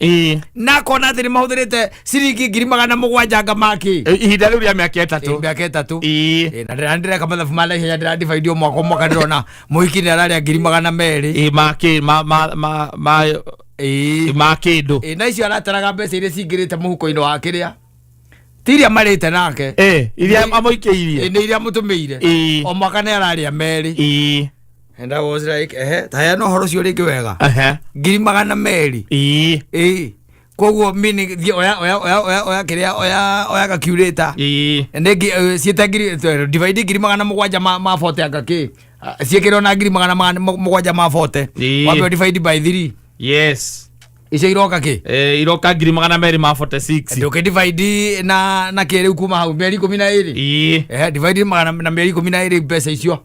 na kona ati ni mahuthirite ciringi 700 ngamaki ihinda riu ria miaka 3 na ndireka mathabu mala ihenya ndiradivide mwaka ndirona muhiki ni araria 200 ma kindu na icio arataraga mbeca iria cingirite muhuko-ini wa kiria tiria marite nake iria amoikeirie ni iria mutumeire o mwaka ni araria meri And I was like, taya no horo cio ringi wega. Ngiri magana meri. Koguo meaning oya kiria oya ga curator. And sieta ngiri divide ngiri magana mugwanja ma 40 agaki. Siekero na ngiri magana mugwanja ma 40. Wabe divide by 3. Yes. Ice iroka ki? Iroka ngiri magana meri ma 46. Ndoke divide na kere kuma hau meri 12. Divide magana na meri 12 pesa icio.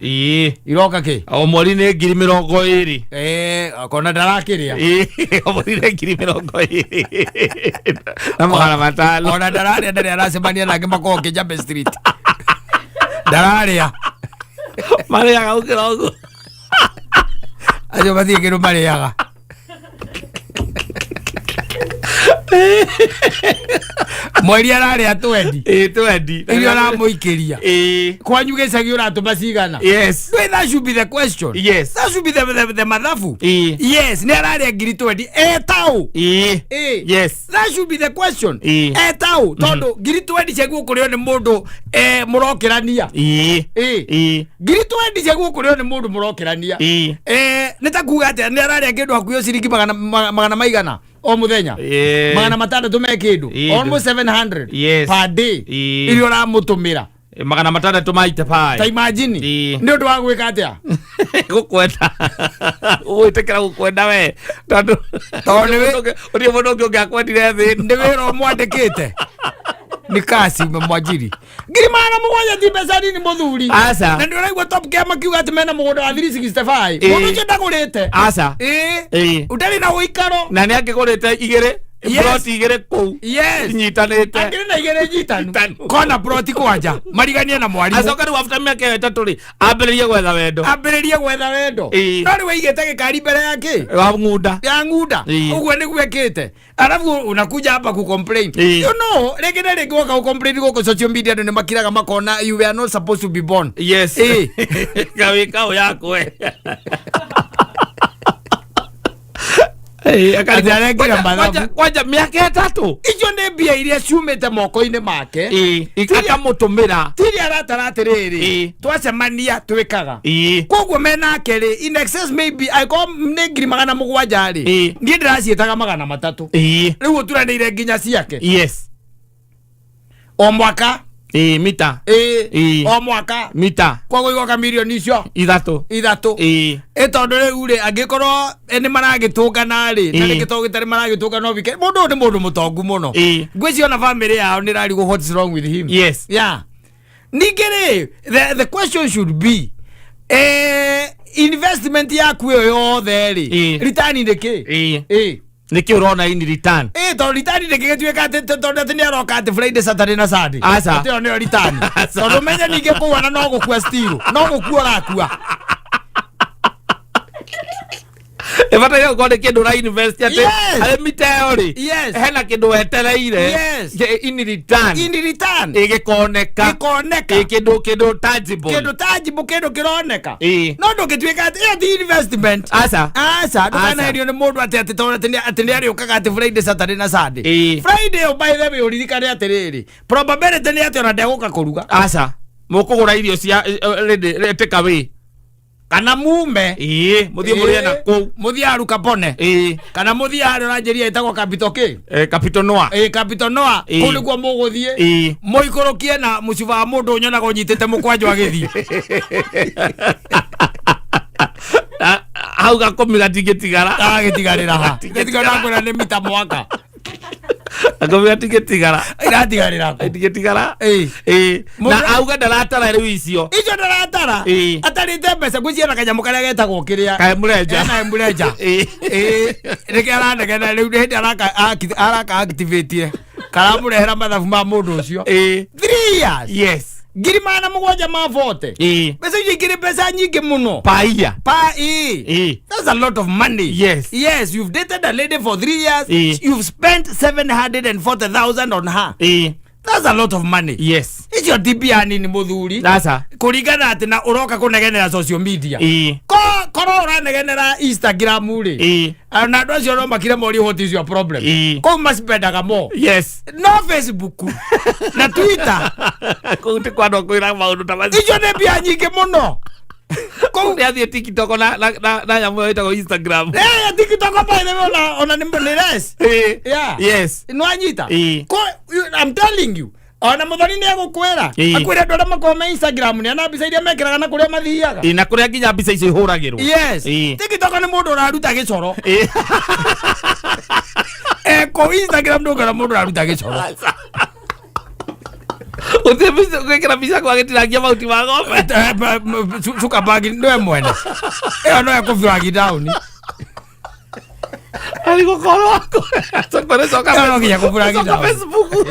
Iroka ki? O mweri ni ngiri 20. Akona ndarakiria. O mweri ni ngiri 20. Na magana matano. Ona ndararia ndari aracemania nake makoke Jambe Street. Ndararia. Mariaga ukira uguo. Ajo bathie kiru mariaga. Mweri arare atwendi 20 irio aramuikiria kwanyu gicagi uratuma cigana. Yes, that should be the question. Yes, that should be the mathafu. Yes, ni arare ngiri 20 etau. Yes, that should be the question. Etau tondu ngiri 20 cegu kurio ni mundu murokirania. Ngiri 20 cegu kurio ni mundu murokirania. Nitakuga ati ni arare kindu hakuyo ciringi magana maigana o muthenya. Magana matandatu me kindu almost 700 per day. Irio ramutumira magana matandatu maita pai. Ta imagine ni undu wa gwika atia gukwenda uitekera gukwenda we tondu uri mundu ungi akwendire thi ndi wira mwandikite ni kasi mwajiri ngiri magana mugwanja ti mbeca nini muthuri. Asa na ndio raigua Top Gear makiuga ati mena mugunda wa 365 mundu ucio ndagurite. Asa utari na uikaro na ni angigurite igire proti igire ku. Yes, nyitanite angire na igire nyitanu kona proti kwanja marigania na mwarimu. Acoka ri after meke 3 ri ambiririe gwetha wendo nari weigete gikari mbere yake wa ngunda ya ngunda uguo ni gwekete. Alafu unakuja hapa ku complain. You know regene rego ka complain go social media ndo makiraga makona you were not supposed to be born. Yes, gawe kao yako kwanja miaka 3 icio nä mbia iria ciumĩte moko-inĩ make akamutumira tiri arataratiriri twacemania twikaga koguo menake ri in excess maybe aiko nĩ ngiri magana mugwanja ri niĩ ndĩraciĩtaga magana matatũ rĩu ũturanĩire nginya ciake. Yes, o mwaka mita o mwaka mita koguo igoka milioni icio ithatũ tondu riu ri angikorwo ni maragitungana ri na gitari maragitungana bike mundu ni mundu mutongu muno ngwiciona family yao ni rari go what's wrong with him. Yes, yeah, nigere the question should be investment yaku yothe ri return ndiki niki urona in return to return ndiki gituika tondu ati ni aroka ati Friday Saturday na Sunday ati ni return tondu menya ninge kuona no gukua still no gukua rakua Evata yo gode kindu ra invest ate ale miteori hena kindu wetereire in return igikoneka kindu tangible kindu kironeka no ndugituika ati investment asa ndukana rio ni mundu ati tondu ati ni ari ukaga ati Friday Saturday na Sunday Friday by the way uririkane atiriri probability ni ati ona ndeguka kuruga asa mukugura irio cia take away kana mume muthie murie na ku muthie aruka pone kana muthie ari ranjeria itagwo capital ki capital noa kuli kwa muguthie muikurukie na mucuba mundu nyonaga unyitite mukwanjo agithie hau gakomira tigetigara agitigarira ha tigetigara kwena ni mita mwaka akomira tigetigara iratigarira na auga ndaratara riu icio ndaratara atarite mbeca gwiciana kanyamu karia getagwo kiria kaemurenja reke aranegena riu hindi araka activate karamurehera mathabu ma mundu ucio 3 years. Yes, ngiri magana mugwanja ma 40 mbeca icio ikiri mbeca nyingi muno paia that's a lot of money. Yes, you've dated a lady for 3 years. You've spent 740,000 on her. That's a lot of money. Yes, icio tibia nini muthuri sasa kuringana ati na uroka kunegenera social media koro uranegenera Instagram ri na andu acio no makire mori what is your problem ko maspendaga mo. Yes, no Facebook na Twitter ko ti kwano kwira maundu ta macio icio ni bia nyingi muno Ko ya TikTok na ya mwe ita Instagram. TikTok by the way ona ni less. Yeah. Yes. No anyita. Ko I'm telling you. Ona muthoni ni agukwera. Akwira ndora makome Instagram ni ana bica iria mekiraga na kuria mathiaga. Na kuria nginya bica icio ihuragirwo. Yes. TikTok ni mundu uraruta gicoro. Ko Instagram ndogara mundu uraruta gicoro. Uthi bica kwikira bica kwa gitiragia mauti ma ng'ombe. Suka bagi ndo mwene. No yakuvagi down. Algo coloco. Por eso acá no quería comprar aquí en Facebook.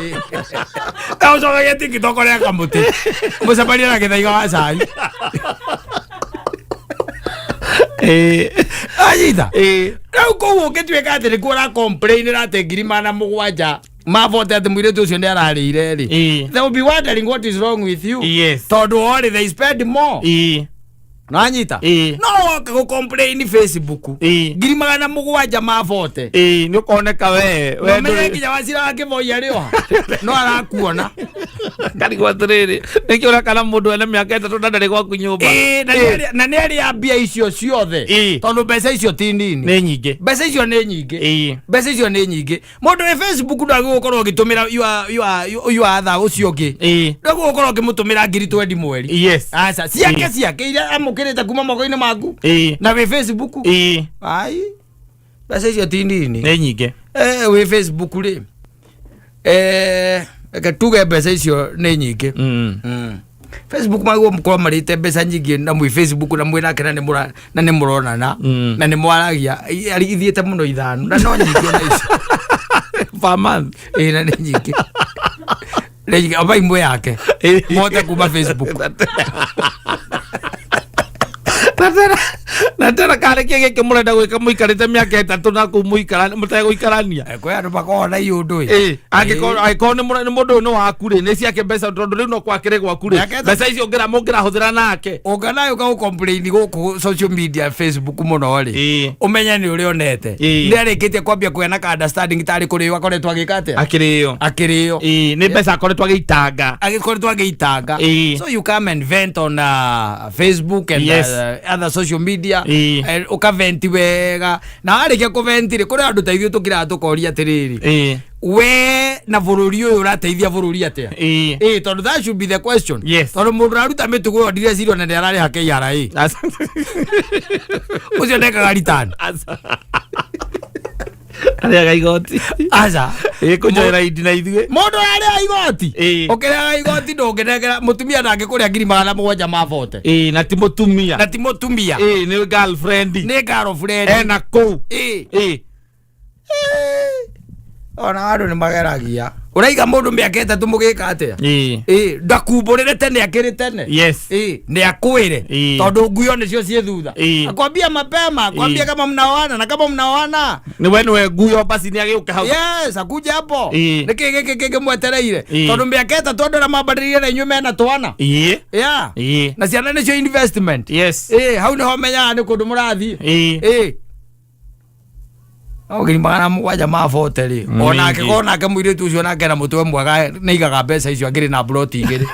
Estamos sobre el TikTok con el camote. Pues a parir a que te diga más ahí. Ayita. No como que tú llegas te recuerda complain a te grimana muwaja. Ma vote at mwire tu sionde ara ire. They will be wondering what is wrong with you. Yes. Todo worry they spend more. No anyita. No ko complain Facebook. Girimana mugwaja mafote. Ni ukoneka we. We mire kinya wasira akivoya rio. No arakuona. Kari kwa trere. Nikiona kana mundu ene miaka 3 ndari kwa kunyumba. Na neri abia icio ciothe. Tondu mbeca icio ti nini. Ni nyingi. Mbeca icio ni nyingi. Mbeca icio ni nyingi. Mundu we Facebook ndagukorwo gitumira you other ucio ngi. Ndagukorwo gimutumira 20 mweri. Yes. Asa ciake iria amukirite kuma moko-ini maku. Na we Facebook. Ai. Mbeca icio ti nini. Ni nyingi. We Facebook ri. Tuge mbeca icio ni nyingi. Facebook maguo mukoro marite mbeca nyingi na mwi Facebook na mwi nake na ni muronana na ni mwaragia ari ithiete muno ithanu na no nyingi na icio per month na ni nyingi legi abai mwe yake mote kuma Facebook na tena kare kege ke murenda gwika muikarite miaka 3 na kumuikara mutaya guikarania ko ya bakona yundu agiko ni mundu no wakure ni ciake mbeca tondu riu no kwakire gwakure mbeca icio ngira huthira nake ungana yo ka complain guku social media Facebook muno ri umenya ni uri onete ni arikitie kwambia kuena ka understanding tari kuri wakoretwa agikate akirio ni mbeca akoretwa agitanga so you come and vent on Facebook and other social media ukaventi wega na arike kuventire kuri andu taithio tukira tukoria atiriri we na bururi uyu urateithia bururi atia tondu that should be the question tondu mundu aruta mitugo ndire zero na ndarari hake yara ucio ndekaga return Aria gaigoti. Aza. Kunjoera idina ithue. Mundu aria igoti. Ukira igoti ndungenegera mutumia nake kuria 700 mabote. Na ti mutumia. Ni girlfriend. Na ko. Ona andu ni mageragia. Uraiga mundu miaka 3 mugika atia. Ndakumburire tene akiri tene. Yes. Ni akwire. Tondu nguyo nicio cie thutha. Akwambia mapema, akwambia kama mnaoana na kama mnaoana. Ni wewe nguyo basi ni agiuka hau. Yes, akuja hapo. Niki mwetereire. Tondu miaka 3 ndora mabadirie na inyume na twana. Yeah. Na ciana nicio investment. Yes. Hau niho menya ni kundu murathie. Ogiri magana mwaja mabote ri ona ke mwire tu cio nake na mutwe mwaga neigaga mbeca icio agiri na plot igiri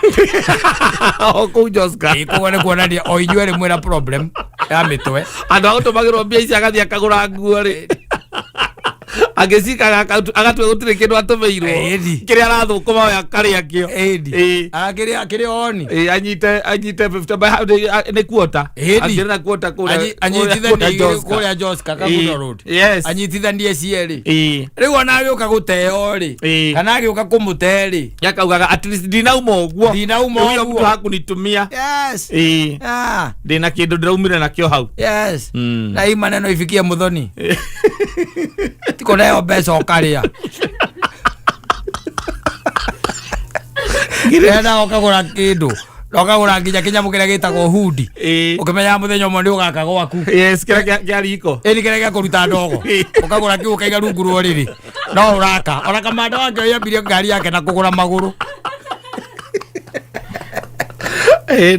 ku Joska kuona ni o inywe ri mwira problem ya mitwe andu agutumagirwo mbia ici agathia kagura nguo ri agicika agatwe gutire kindu atumeirwo kiria arathukuma ya karia kio akiri oni anyite 50 ni kuota agire na kuota kule kuria Joska Kagudo Road anyitithanie cieri riu ona agioka guteo ri kana agioka kumuteri yakaugaga at least dinauma uguo mtu hakunitumia dina kindu ndiraumire nakio hau na hii maneno ifikie muthoni tiko nayo mbeca ukaria ngirenda ukagura kindu ukagura nginya kinyamu kiria gitagwo hudi ukimenya muthenya umwe ndi ugaka gwaku kiria riko ni kiria kuruta ndogo ukagura kiu kaiga rungu roriri no uraka ona kamanda wake yambirie ngari yake na kugura maguru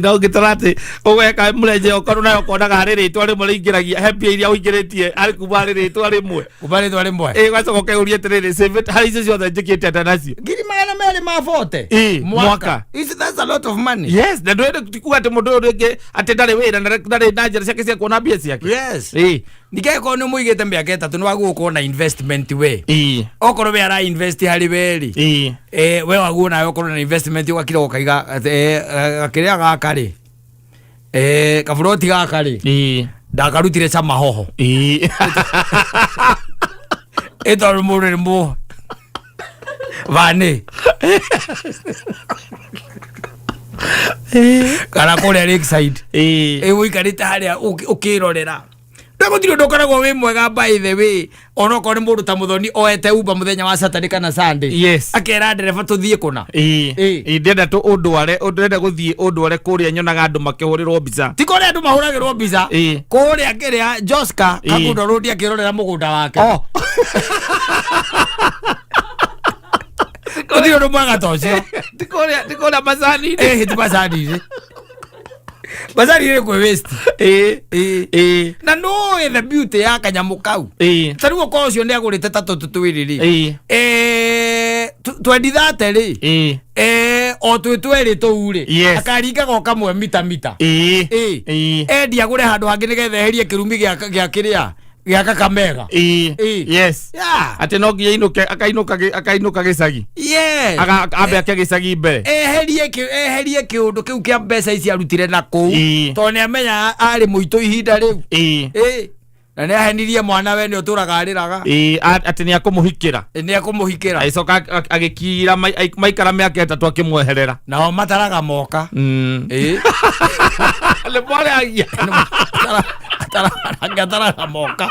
no gitarate ugeka mureje okoru nayo konaga hari ritwa rimwe ringiragia happy iria uingiritie ari kuma ritwa rimwe gwacoka gwacoka urie tiriri save it hari icio ciothe njikite atanacio 700 meri mafote mwaka. That's a lot of money. Yes, na ndio tukikuwa ate mundu rege ate ndare wira ndare najira ciake cia kuona mbia ciake. Yes. Nikeko ni muigete mbia tatu ni waguko na investment we. Okoro we ara invest hari weri. We waguo na okoro na investment ugakira ukaiga akiria gakari. Kafuroti gakari. Ndakarutire cama hoho. Eto murimo. Vane. Kana kore Lakeside. Wikarite haria ukirorera. Ndego ndiro ndokoragwo wi mwega by the way. Ono ko ni mundu ta muthoni oete Uber muthenya wa Saturday kana Sunday. Yes. Akera ndereba tuthie kuna. Ndenda tu undware ndenda guthie undware kuria nyonaga andu makihurirwo mbica. Ti kore andu mahuragirwo mbica. Kuria kiria Joska kagundo rodi akirorera mugunda wake. Kodiro ndo mwanga tocio. Tikora bazani. Ti bazani. Bazari ile kwa west. Na no the beauty ya kanyamu kau. Taruo ko cio ndi agurite tatu tutwiriri. Twendithate ri. O twitweri tuuri. Akaringa go kamwe mita. Endi agure handu hangi nigetheherie kirumi gya kiria. Gya Kakamega. Yes. Yeah. Ate no nginya inuke akainuka gicagi. Yes. Abe ake gicagi mbere. Eherie kiundu kiu kia mbeca ici arutire na ku. To ne amenya ari muito ihinda riu. Na ne ahenirie mwana we ni uturaga ariraga. Ate ni akumuhikira. Ni akumuhikira. Aicoka agikira maikara miaka etatu akimweherera. Nao mataraga moka. Le bore agia. Agataraga moka.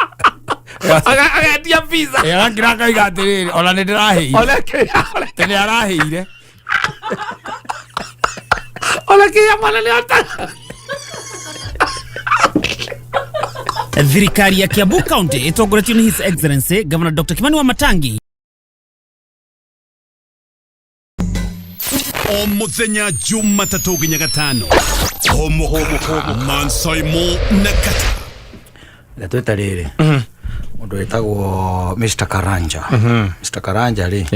Agatia visa. Agira kaiga atiriri ona ni ndiraheire. Tene araheire. Ola kia mwana ni ata. Thirikari ya Kiambu County itongoretio ni His Excellency Governor Dr. Kimani Wamatangi. O muthenya Jumatatu nginya Gatano. Homo Mansoimo Nakata. Na twetarire. Mundu wetagwo Mr. Karanja. Mr. Karanja ri.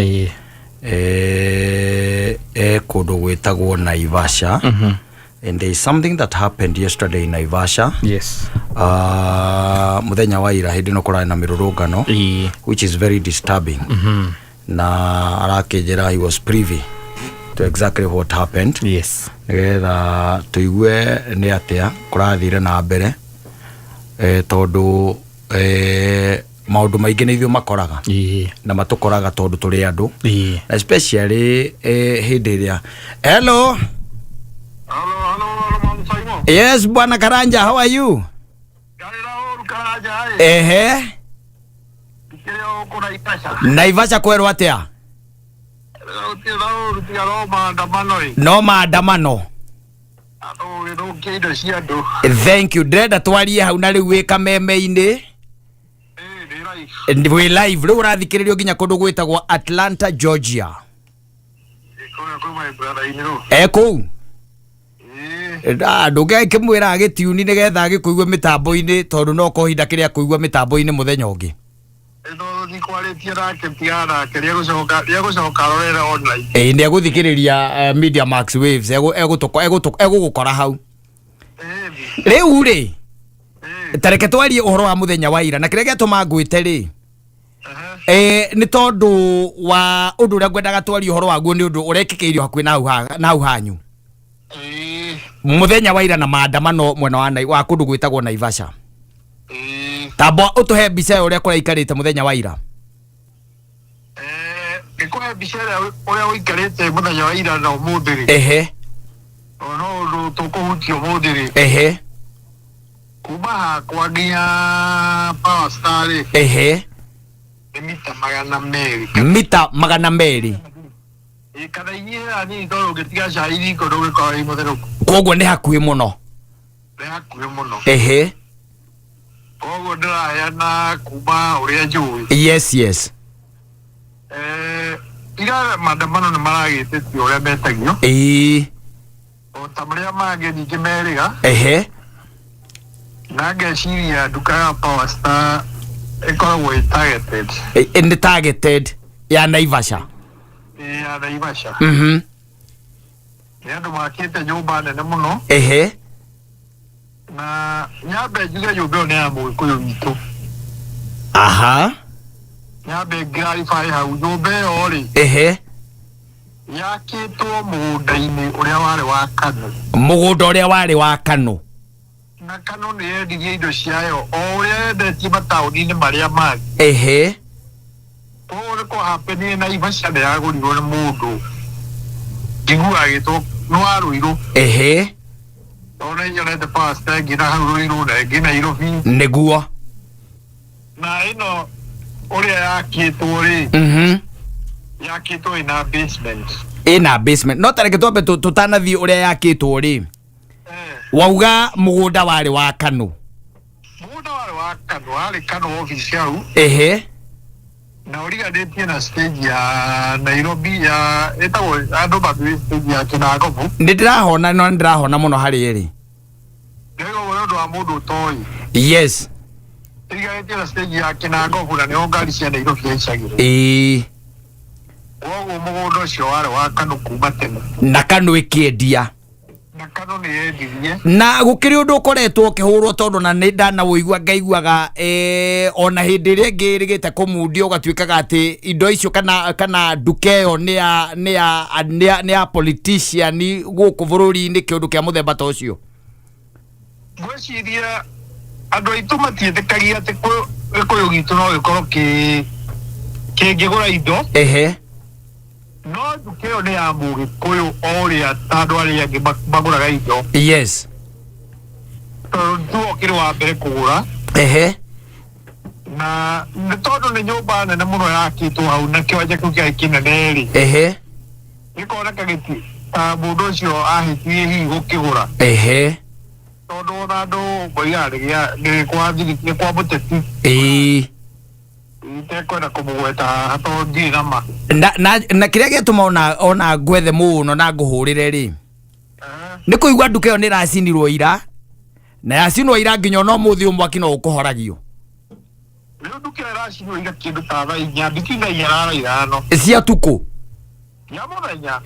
Kundu gwetagwo Naivasha. And there is something that happened yesterday in Naivasha. Yes. Muthenya wa ira hindi no kurana na mirurungano, which is very disturbing. Na arakejera he was privy to exactly what happened. Yes. Nigetha tuigue ni atia kurathire na mbere tondu maundu maingi ni ithuĩ makoraga na matukoraga tondu turi andu, especially hindi iria. Hello. Yes, Bwana Karanja, how are you? Naivasha kwerwo atia? No maandamano. Thank you. Ndenda twarie hau na riu wika meme-ini. We live. Riu urathikiririo nginya kundu gwitagwo Atlanta, Georgia. Kou. Nduge kimwira agitiuni nigetha agikuigwa mitambo-ini tondu no kohinda kiria kuigwa mitambo-ini muthenya ungi. Ni kwaletia rake tiara kiria gucoka rorera online. Ndi aguthikiriria Media Max Waves egugukora hau. Riu ri tareke twarie uhoro wa muthenya wa ira na kiria giatuma ngwite ri ni tondu wa undu uria ngwendaga twarie uhoro waguo ni undu urekikeirio hakuhi na hau hanyu muthenya wa ira na maandamano mwena wa kundu gwitagwo Naivasha. Tabo utuhe mbica uria kuraikarite muthenya wa ira. Ikuhe mbica uria uikarite muthenya wa ira na umuthi ri. No tukuhutia umuthi ri. Kuma kwa nginya Power Star ri. Mita 200. Mita 200. Kana inyira ni ndo getiga shairi ko ndo ko ai muthero. Koguo ni hakuhi muno. Ni hakuhi muno. Koguo ndira na kuma uria njui. Yes. Ira maandamano ni maragite ti uria metagio. O tamaria mage ni kimeriga. Na ngeciria duka ya Power Star ikoragwo targeted. Ni targeted ya Naivasha. ya Naivasha nĩ andũ makĩte nyũmba nene mũno na nyambe njuge nyũmba ĩyo nĩ ya Mũgĩkũyũ witũ nyambe ngĩraribari hau nyũmba ĩyo rĩ yakĩtwo mũgũnda-inĩ ũrĩa warĩ wa Kano mũgũnda ũrĩa warĩ wa Kano na Kano nĩ yendirie indo ciayo o ũrĩa yendetie mataũni-inĩ marĩa mangĩ ũũ nĩ kũhapenire Naivasha nĩ yagũrirwo nĩ mũndũ njiguaga agĩtwo nĩ wa Rũirũ ona nyonete pasta ĩngĩ na hau Rũirũ na ĩngĩ Nairobi nĩguo na ĩno ũrĩa yakĩtwo rĩ yakĩtwo ĩna basement no tareke twambe tũtanathiĩ ũrĩa yakĩtwo rĩ wauga mũgũnda warĩ wa Kano warĩ Kano office hau na ũriganĩtie na stage ya Nairobi ya ĩtagwo andũ mathiĩ stage ya Kinagofu nĩndĩrahona no nĩndĩrahona mũno harĩ rĩ nĩguo ũndũ wa mũndũ ũtoĩ yes ĩriganĩtie na stage ya Kinagofu na nĩho ngari cia Nairobi yaicagĩrwo woguo mũgũnda ũcio warĩ wa Kano kuma tene na Kano ĩkĩendia na Kano nĩ yendirie na gũkĩrĩ ũndũ ũkoretwo ũkĩhũrwo tondũ na nĩ ndanawũigua ngaiguaga ona hĩndĩ ĩrĩa ĩngĩ ĩrĩgĩte kũmundio ũgatuĩkaga atĩ indo icio kana nduka ĩyo nĩ ya politician gũkũ bũrũri-inĩ kĩũndũ kĩa mũthemba ta ũcio ngwĩciria andũ aitũ matiĩtĩkagia atĩ Gĩkũyũ gitũ no gĩkorwo kĩngĩgũra indo no nduka ĩyo nĩ ya Mũgĩkũyũ o ũrĩa ta andũ arĩa angĩ magũraga indo yes tondũ ũkĩrĩ wa mbere kũgũra na nĩ tondũ nĩ nyũmba nene mũno yakĩtwo hau na kĩwanja kĩu kĩarĩ kĩnene rĩ gĩkoneka ta mũndũ ũcio ahĩtirie hihi gũkĩgũra tondũ ona andũ moigaga nĩ kwa mũteti itekwenda kũmũgweta haha tondũ ndirĩ na ma na kĩrĩa gĩatũma ona ngwethe mũno na ngũhũrĩre rĩ nĩ kũigua nduka ĩyo nĩ ĩracinirwo ira na yacinwo ira nginya ona ũmũthĩ mwaki no ũkũhoragio rĩu nduka ĩyo ĩracinwo ira kĩndũ ta thaa inya ndikiuga inyara ithano cia tukũ ya mũthenya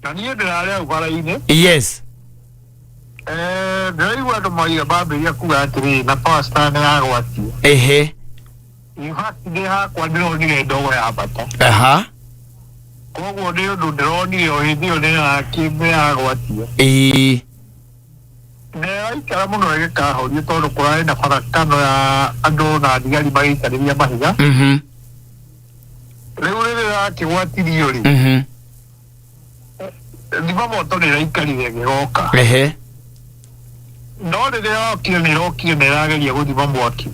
na niĩ ndĩrarĩ hau bara-inĩ yes ndĩraigua andũ mambĩrĩria kuga atĩrĩ na power star nĩ yagwatio nĩ hakwa ndĩronire ndogo ya mbata koguo nĩ ũndũ ndĩronire o hĩndĩ ĩyo nĩ yagwatio nĩyaikara mũno ĩgĩkahorio tondũ kũrarĩ na farakano ya andũ na thigari magĩikarĩria mahiga rĩu rĩrĩa yakĩgwatirio rĩ thima moto nĩ ĩraikarire ĩgĩgoka no rĩrĩa yokire nĩ ĩrokire na ĩrageria gũthima mwaki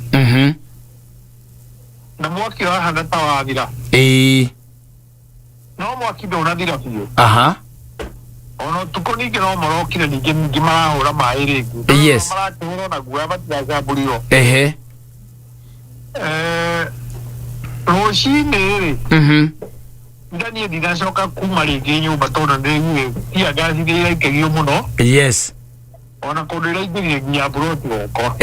na mwaki wahana ta wathira no mwaki ndũnathira biũ ona ũtukũ ningĩ no marokire ningĩ marahũra maĩ rĩngĩ marakĩhũrwo na guoya matiracambũrirwo rũcinĩ rĩ ndaniĩ ndinacoka kuma rĩngĩ nyũmba tondũ nĩiguĩ tia ngasi nĩ iraikagio mũno ona kũndũ iraingĩrire nginya mburoti gũkwa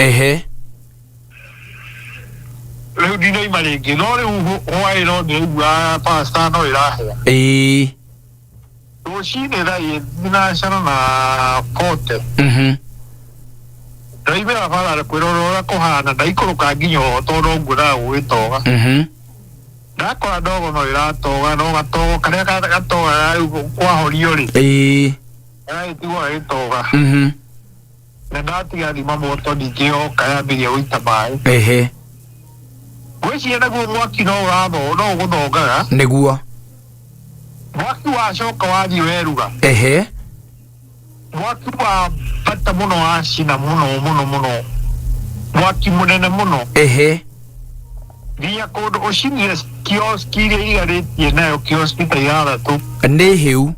rĩu ndinaima rĩngĩ no rĩu hwaĩ no ndĩraigua pasta no ĩrahĩa rũcinĩ thaa ndinacana na Pote ndaimĩra bara kwĩrora ũrĩa kũhana ndaikũrũka nginya ho tondũ nguonaga gũgĩtoga ndakora ndogo no ĩratoga no gatogo karĩa gatoga kwahorio rĩ gagĩtigwo gagĩtoga na ndatiga thima moto ningĩ yoka yambĩrĩria gũita maĩ gwĩciria naguo mwaki no ũgũthongaga nĩguo mwaki wacoka wathiĩ weruga mwaki wa bata mũno wacina mũno mwaki mũnene mũno nginya kũndũ ũcinire kioski iria igarĩtie nayo kioski ta ithathatũ nĩ hĩu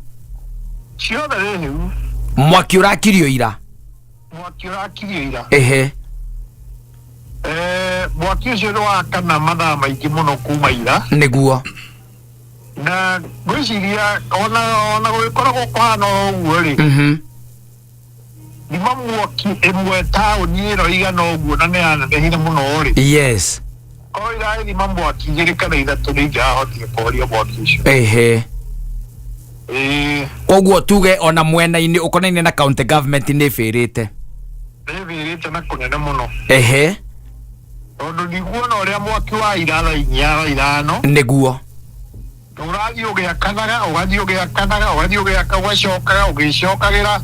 ciothe nĩ hĩu mwaki ũrakirio ira mwaki ũcio nĩ wakana mathaa maingĩ mũno kuma ira nĩguo na ngwĩciria ona gũgĩkoragwo kũhana ũguo rĩ thima mwaki ĩmwe taũni ĩno igana ũguo na nĩ yanenehire mũno rĩ Koira ni mambo akigirikana ithatu ni ngahotire kuhoria mwaki ucio. Koguo tuge ona mwena-ini ukonaine na county government ni firite. Firite na kunene muno. Tondu ndiguona uria mwaki wa irara inyara irano. Niguo. Urathi ugiakanaga ugacokaga ugicokagira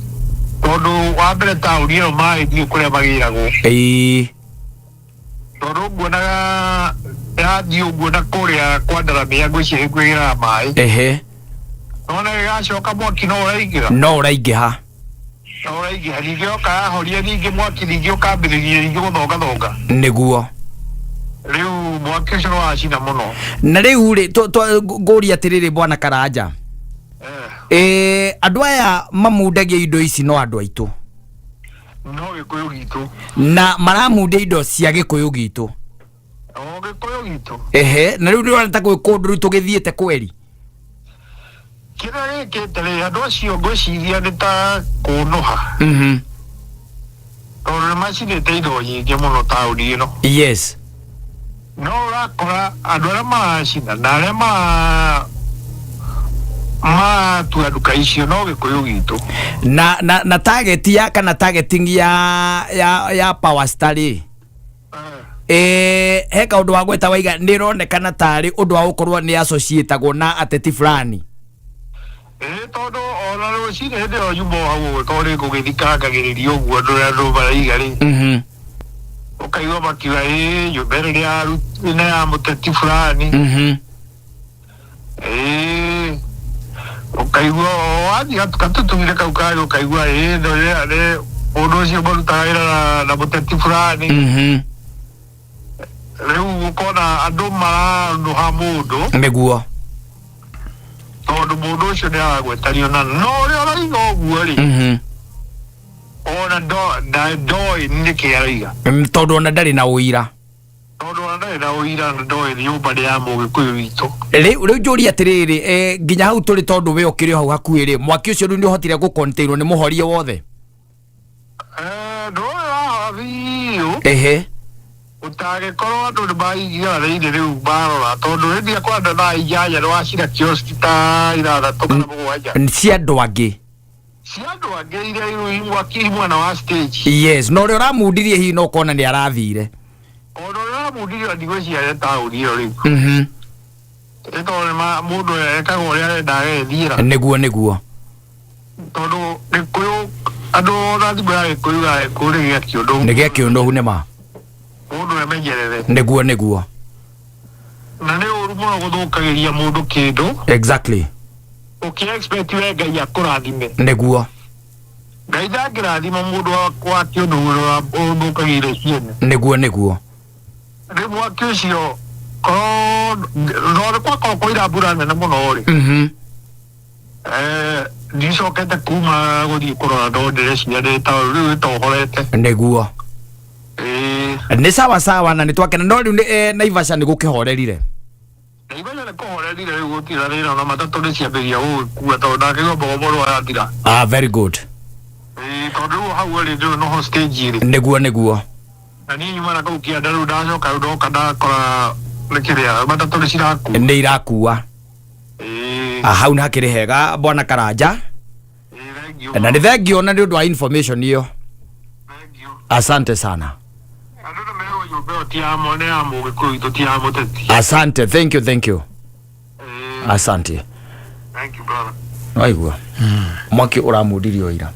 tondu wa mbere tauni ĩyo maĩ thiĩ kũrĩa magĩragwo. Tondu nguonaga yathi ũguo na kũrĩa kwa Ndaramia ngwĩciria kwĩgĩraga maĩ. Nona gĩgacoka mwaki no ũraingĩra. No ũraingĩha. Ningĩ oka yahoria ningĩ mwaki ningĩ ũkambĩrĩria ningĩ gũthongathonga. Nĩguo. Rĩu mwaki ũcio nĩ wacina mũno. Na rĩu rĩ ngũria atĩrĩrĩ bwana Karanja. Andũ aya mamundagia indo ici no andũ aitũ. No Gĩkũyũ gitũ. Na maramundia indo cia Gĩkũyũ gitũ. Gĩkũyũ gitũ. Na rĩu nĩwona ta gwĩ kũndũ rĩu tũgĩthiĩte kweri. Kĩrĩa gĩkĩte rĩ andũ acio ngwĩciria nĩ ta kũnũha. Tondũ nĩmacinĩte indo nyingĩ mũno taũni ĩno. Yes. No ũrakora andũ arĩa maracina na arĩa matua nduka icio no Gĩkũyũ gitũ. Na target ya kana targeting ya Power Star rĩ. He kaũndũ wa gweta waiga nĩ ĩronekana tarĩ ũndũ wa gũkorwo nĩ associatagwo na ateti fulani. Tondu ona rũcinĩ hĩndĩ ĩyo nyuma hau ũgĩkorwo nĩ ngũgĩthikangagĩrĩria ũguo andũ maraiga rĩ. Ũkaigua makiuga nyũmba ĩrĩa ya mũteti fulani. Ũkaigua wathiĩ gatũtũmire kau karĩ ũkaigua mũndũ ũcio marutaga wĩra na mũteti fulani. Rĩu ũkona andũ maranũha mũndũ. Nĩguo. Tondu mũndũ ũcio nĩ aragwetario na no ũrĩa ũraiga ũguo rĩ. Ona ndoĩ nĩkĩ araiga. Tondu ona ndarĩ na ũira. Na ndoĩ nyũmba nĩ ya Mũgĩkũyũ witũ. Rĩu njũria atĩrĩrĩ nginya hau tũrĩ tondu we ũkĩrĩ hau hakuhĩ rĩ mwaki ũcio rĩu nĩ ũhotire gũcontainwo nĩ mũhorie wothe. Ndũĩ haha biũ. Utagĩkorwo andũ nĩmaigĩranĩire rĩu marora tondu hĩndĩ ĩrĩa kwenda thaa inyanya nĩwacina kiosk ta 6 kana 7. Cia andũ angĩ. Iria rĩu mwaki mwena wa stage. Yes, no ũrĩa ũramundirie hihi no ũkona nĩ arathire. Ona ũrĩa ũramundirie ndigwĩciria nĩ taũni ĩyo rĩu. Nĩ tondũ mũndũ ekaga ũrĩa arenda agethiĩra. Nĩguo. Tondu Gĩkũyũ andũ ona thimũ ya Gĩkũyũ nĩ gĩa kĩũndũ. Nĩ gĩa kĩũndũ nĩma. Mũndũ emenyerere. Nĩguo. Na nĩ ũru mũno gũthũkagĩria mũndũ kĩndũ. Exactly. Ũkĩ-expect we Ngai akũrathime. Nĩguo. Ngai ndangĩrathima mũndũ wa kĩũndũ ũthũkagĩire ciene. Nĩguo. Rĩu mwaki ũcio no gwakorwo kũira mbura nene mũno rĩ. Ndicokete kuma gũthiĩ kũrora no ndĩreciria rĩu ĩtohorete. Nĩguo. Nĩ sawa na nĩ twakena no rĩu Naivasha nĩ gũkĩhorerire. Naivasha nĩ kũhorerire rĩu gũtirĩ rĩra na matatũ nĩ ciambĩrĩria gũgĩkua tondũ ndakĩigua mbogoboro yathira. Very good. Tondũ hau rĩ no stage rĩ. Nĩguo. Na niĩ nyuma na kau kĩanda rĩu ndacoka rĩu ndoka ndakora nĩ kĩrĩa matatũ nĩ cirakua. Nĩ irakua. Hau nĩ hakĩrĩ hega bwana Karanja. Na nĩ thengio na nĩ ũndũ wa information ĩyo. Asante sana. Asante, thank you. Asante. Thank you brother. Waigua. Mwaki ũramundirio ira.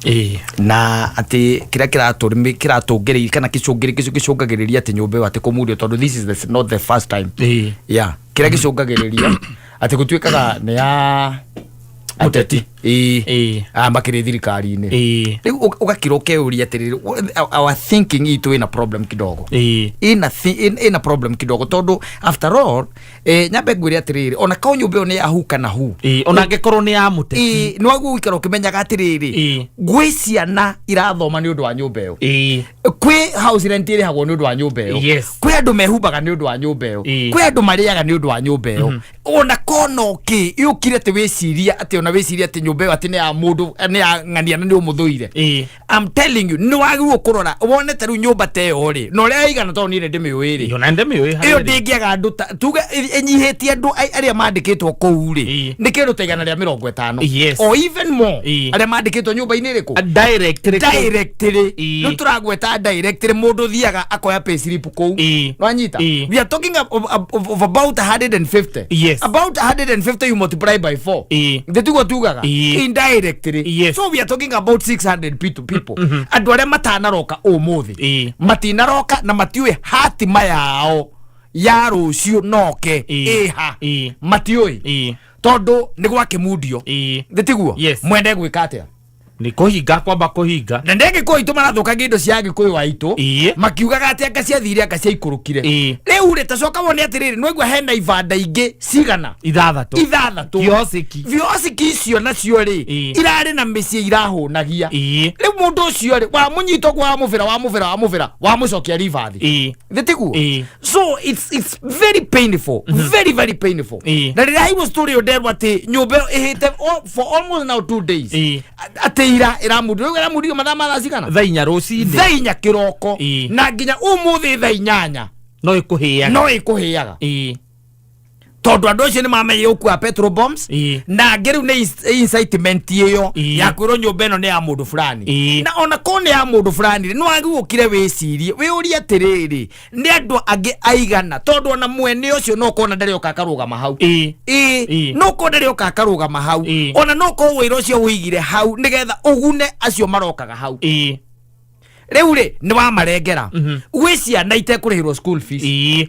Na atĩ kĩrĩa kĩratũngĩrĩria kana gĩcũngagĩrĩria atĩ nyũmba ĩyo atĩ kũmundio tondũ this is not the first time. Yeah. Kĩrĩa gĩcũngagĩrĩria atĩ gũtuĩkaga nĩ ya mũteti. Makĩrĩ thirikari-inĩ. Rĩu ũgakĩra ũkeuria atĩrĩrĩ our thinking itũ ĩna problem kidogo. Ĩna problem kidogo tondũ after all nyambe ngwĩre atĩrĩrĩ ona kao nyũmba ĩyo nĩ ya hu kana hu. Ona angĩkorwo nĩ ya mũteti. No gũikara ũkĩmenyaga atĩrĩrĩ gwĩ ciana irathoma nĩ ũndũ wa nyũmba ĩyo. Kwĩ house rent ĩrĩhagwo nĩ ũndũ wa nyũmba ĩyo. Kwĩ andũ mehumbaga nĩ ũndũ wa nyũmba ĩyo. Kwĩ andũ marĩaga nĩ ũndũ wa nyũmba ĩyo. Ona kono yũkire atĩ wĩciria atĩ ona wĩciria atĩ nyumba ati ne ya mundu ne ya ngania na ni umuthuire I'm telling you no wagirwo kurora wone taru nyumba teo ri no ria igana to ni ndimiwiri yo na ndimiwi iyo ndingiaga andu tuga enyihitie andu aria mandikitwo kou ri nikiru tegana ria 50 or even more aria mandikitwo nyumba ini riku directly no turagweta directly mundu thiaga akoya pay slip kou no anyita we are talking of about 150 about 150 you multiply by 4 nditugo tugaga indirectly so we are talking about 600 people andu aria matanaroka umuthi matinaroka na matiwe hatima yao ya rucio noke iha matioi tondu ni gwake mudio nditiguo mwende gwika atia ni kuhinga kwamba kuhinga na ndege ko itu marathuka gindo cia gikuyu wa itu makiugaga ati anga cia thire anga cia ikurukire riu ri tacoka wone atiriri no igwa hena ivanda ingi cigana ithathatu viosiki icio nacio ri irari na micii irahunagia riu mundu ucio ri wa munyito kwa wa mucokia rivathi nditiguo so it's very painful very painful na ri I was story oderwa ati nyumba ihite for almost now 2 days ati ira mudio madama lazikana thainya rucini thainya kiroko na nginya umuthi thainyanya no ikuhiaga tondu andu acio ni mamenye ukua petrol bombs na ngeru ni incitement iyo ya kwiro nyumba ino ni ya mundu fulani na ona ko ni ya mundu fulani no agukire wicirie we uri atiriri ni andu age aigana tondu ona mwene ucio no kona ndari okakaruga mahau no ko ndari okakaruga mahau ona no ko wiro ucio wigire hau nigetha ugune acio marokaga hau reure ni wa marengera gwicia na ite kurihirwo school fees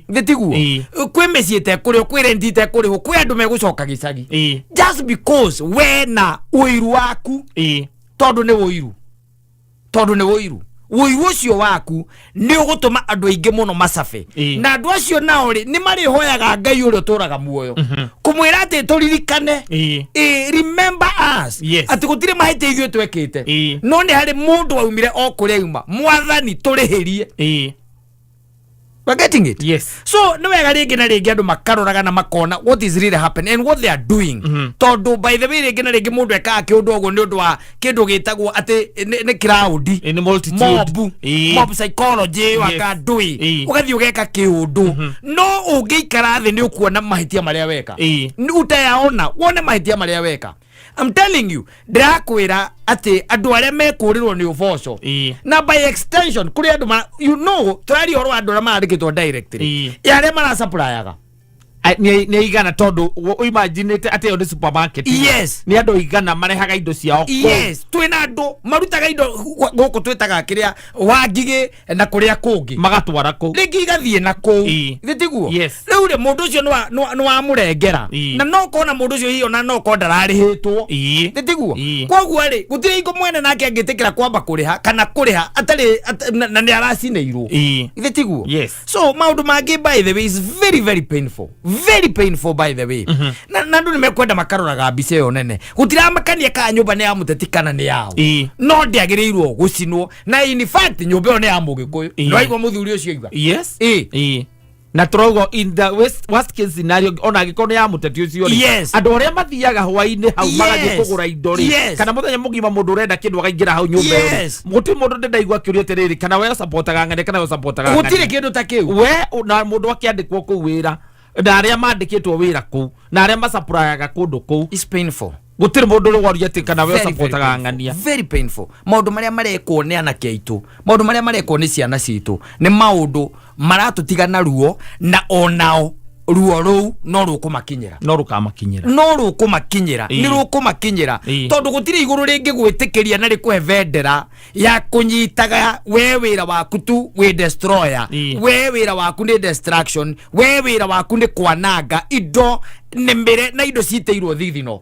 nditiguo kwi meciite kurio kwi rent ite kuriho kwi andu megucoka gicagi just because we na uiru waku tondu ni uiru uiru ucio waku ni ugutuma andu aingi muno macafe na andu acio nao ri ni mari hoyaga Ngai uri uturaga muoyo kumwira ati turirikane remember us ati gutire mahite ithuĩ twekite no ni hari mundu waumire okuria yuma mwathani turihirie we're getting it so no wega ringi na ringi andu makaroraga na makona what is really happening and what they are doing tondu by the way ringi na ringi mundu eka kiundu ogo ni undu wa kindu gitagwo ati ni crowd ni multitude mob psychology wakandui ugathi ugeka kiundu no ungiikara thi ni ukuona mahitia maria weka ni utayaona wone mahitia maria weka I'm telling you ndakwira ati andu aria mekurirwo ni uboco na by extension kuri andu you know twari horo andu aria marandikitwo directly yaria mara supplyaga ni igana tondu imagine ati yo ni supermarket ni andu igana marehaga indo ciao twina andu marutaga indo guku twitaga kiria wangige na kuria kungi magatwara ku ringi gathie na ku thitiguo riu ri mundu ucio no amurengera na no kona mundu ucio hiyo na no ko ndararihitwo thitiguo koguo ri gutire ingo mwene nake angitikira kwamba kuriha kana kuriha atari na ni aracineirwo thitiguo so maundu mangi by the way is very painful by the way na ndu nimekwenda makaroraga mbica yo nene gutira makania ka nyumba ni ya muteti kana ni yao no ndiagirirwo gucinwo na in fact nyumba yo ni ya mugikuyu no aigwa muthuri ucio iga na trogo in the worst case scenario ona gikono ya muteti ucio andu aria mathiaga hwaini hau magathie kugura indo ri kana muthenya mugima mundu urenda kindu akaingira hau nyumba yo muti mundu ndendaigwa kiuria tiriri kana we supportaga ngane kana we supportaga ngane gutire kindu ta kiu we na mundu akiandikwo ku wira na aria mandikitwo wira ku na aria masapurayaga kundu ku is painful gutire mundu rugwaria ati kana we supportaga ngania very painful maundu maria marekwo ni anake aitu maundu maria marekwo ni ciana citu ni maundu maratutigana ruo na onao ruo ruu no rukumakinyira ni rukumakinyira tondu gutire iguru ringi gwitikiria na rikuhe vendera ya kunyitaga we wira waku tu we destroyer we wira waku ni destruction we wira waku ni kwananga indo ni mbere na indo citeirwo thithino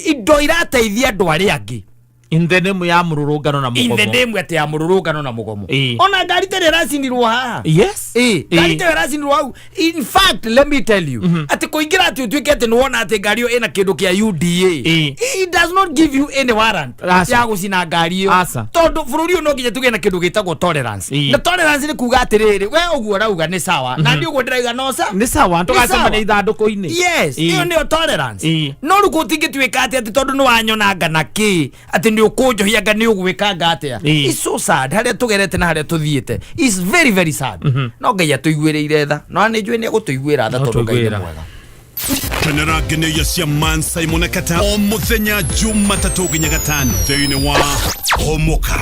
indo irateithia andu aria angi in the name ya mururungano na mugomo, in the name ati ya mururungano na mugomo. Ona ngari tere racindirwo haha. Yes, ngari tere racindirwo hau. In fact, let me tell you, ati kuingira ati utwike ati nuona ati ngari yo ina kindu kia UDA, it does not give you any warrant ya gucina ngari yo. Tondu bururi uno nginya tuge na kindu gitagwo tolerance. Na tolerance ni kuga atiriri, we uguo rauga ni sawa, na ndi uguo ndiraiga no sa ni sawa, tukacemania ithanduku-ini. Yes, iyo ni tolerance. No ruko tingitwika ati tondu ni wanyonanga na ki ati ni ukunjohia nga ni ugwikanga atia. It's so sad haria tugerete na haria tuthiete. It's very very sad. No ngai atuiguireire tha, no ani njui ni gutuiguira tha tondu ngai ni mwega. Kenera geneya cia Mansai Monakata o muthenya Jumatatu nginya Gatano thiini wa Homoka.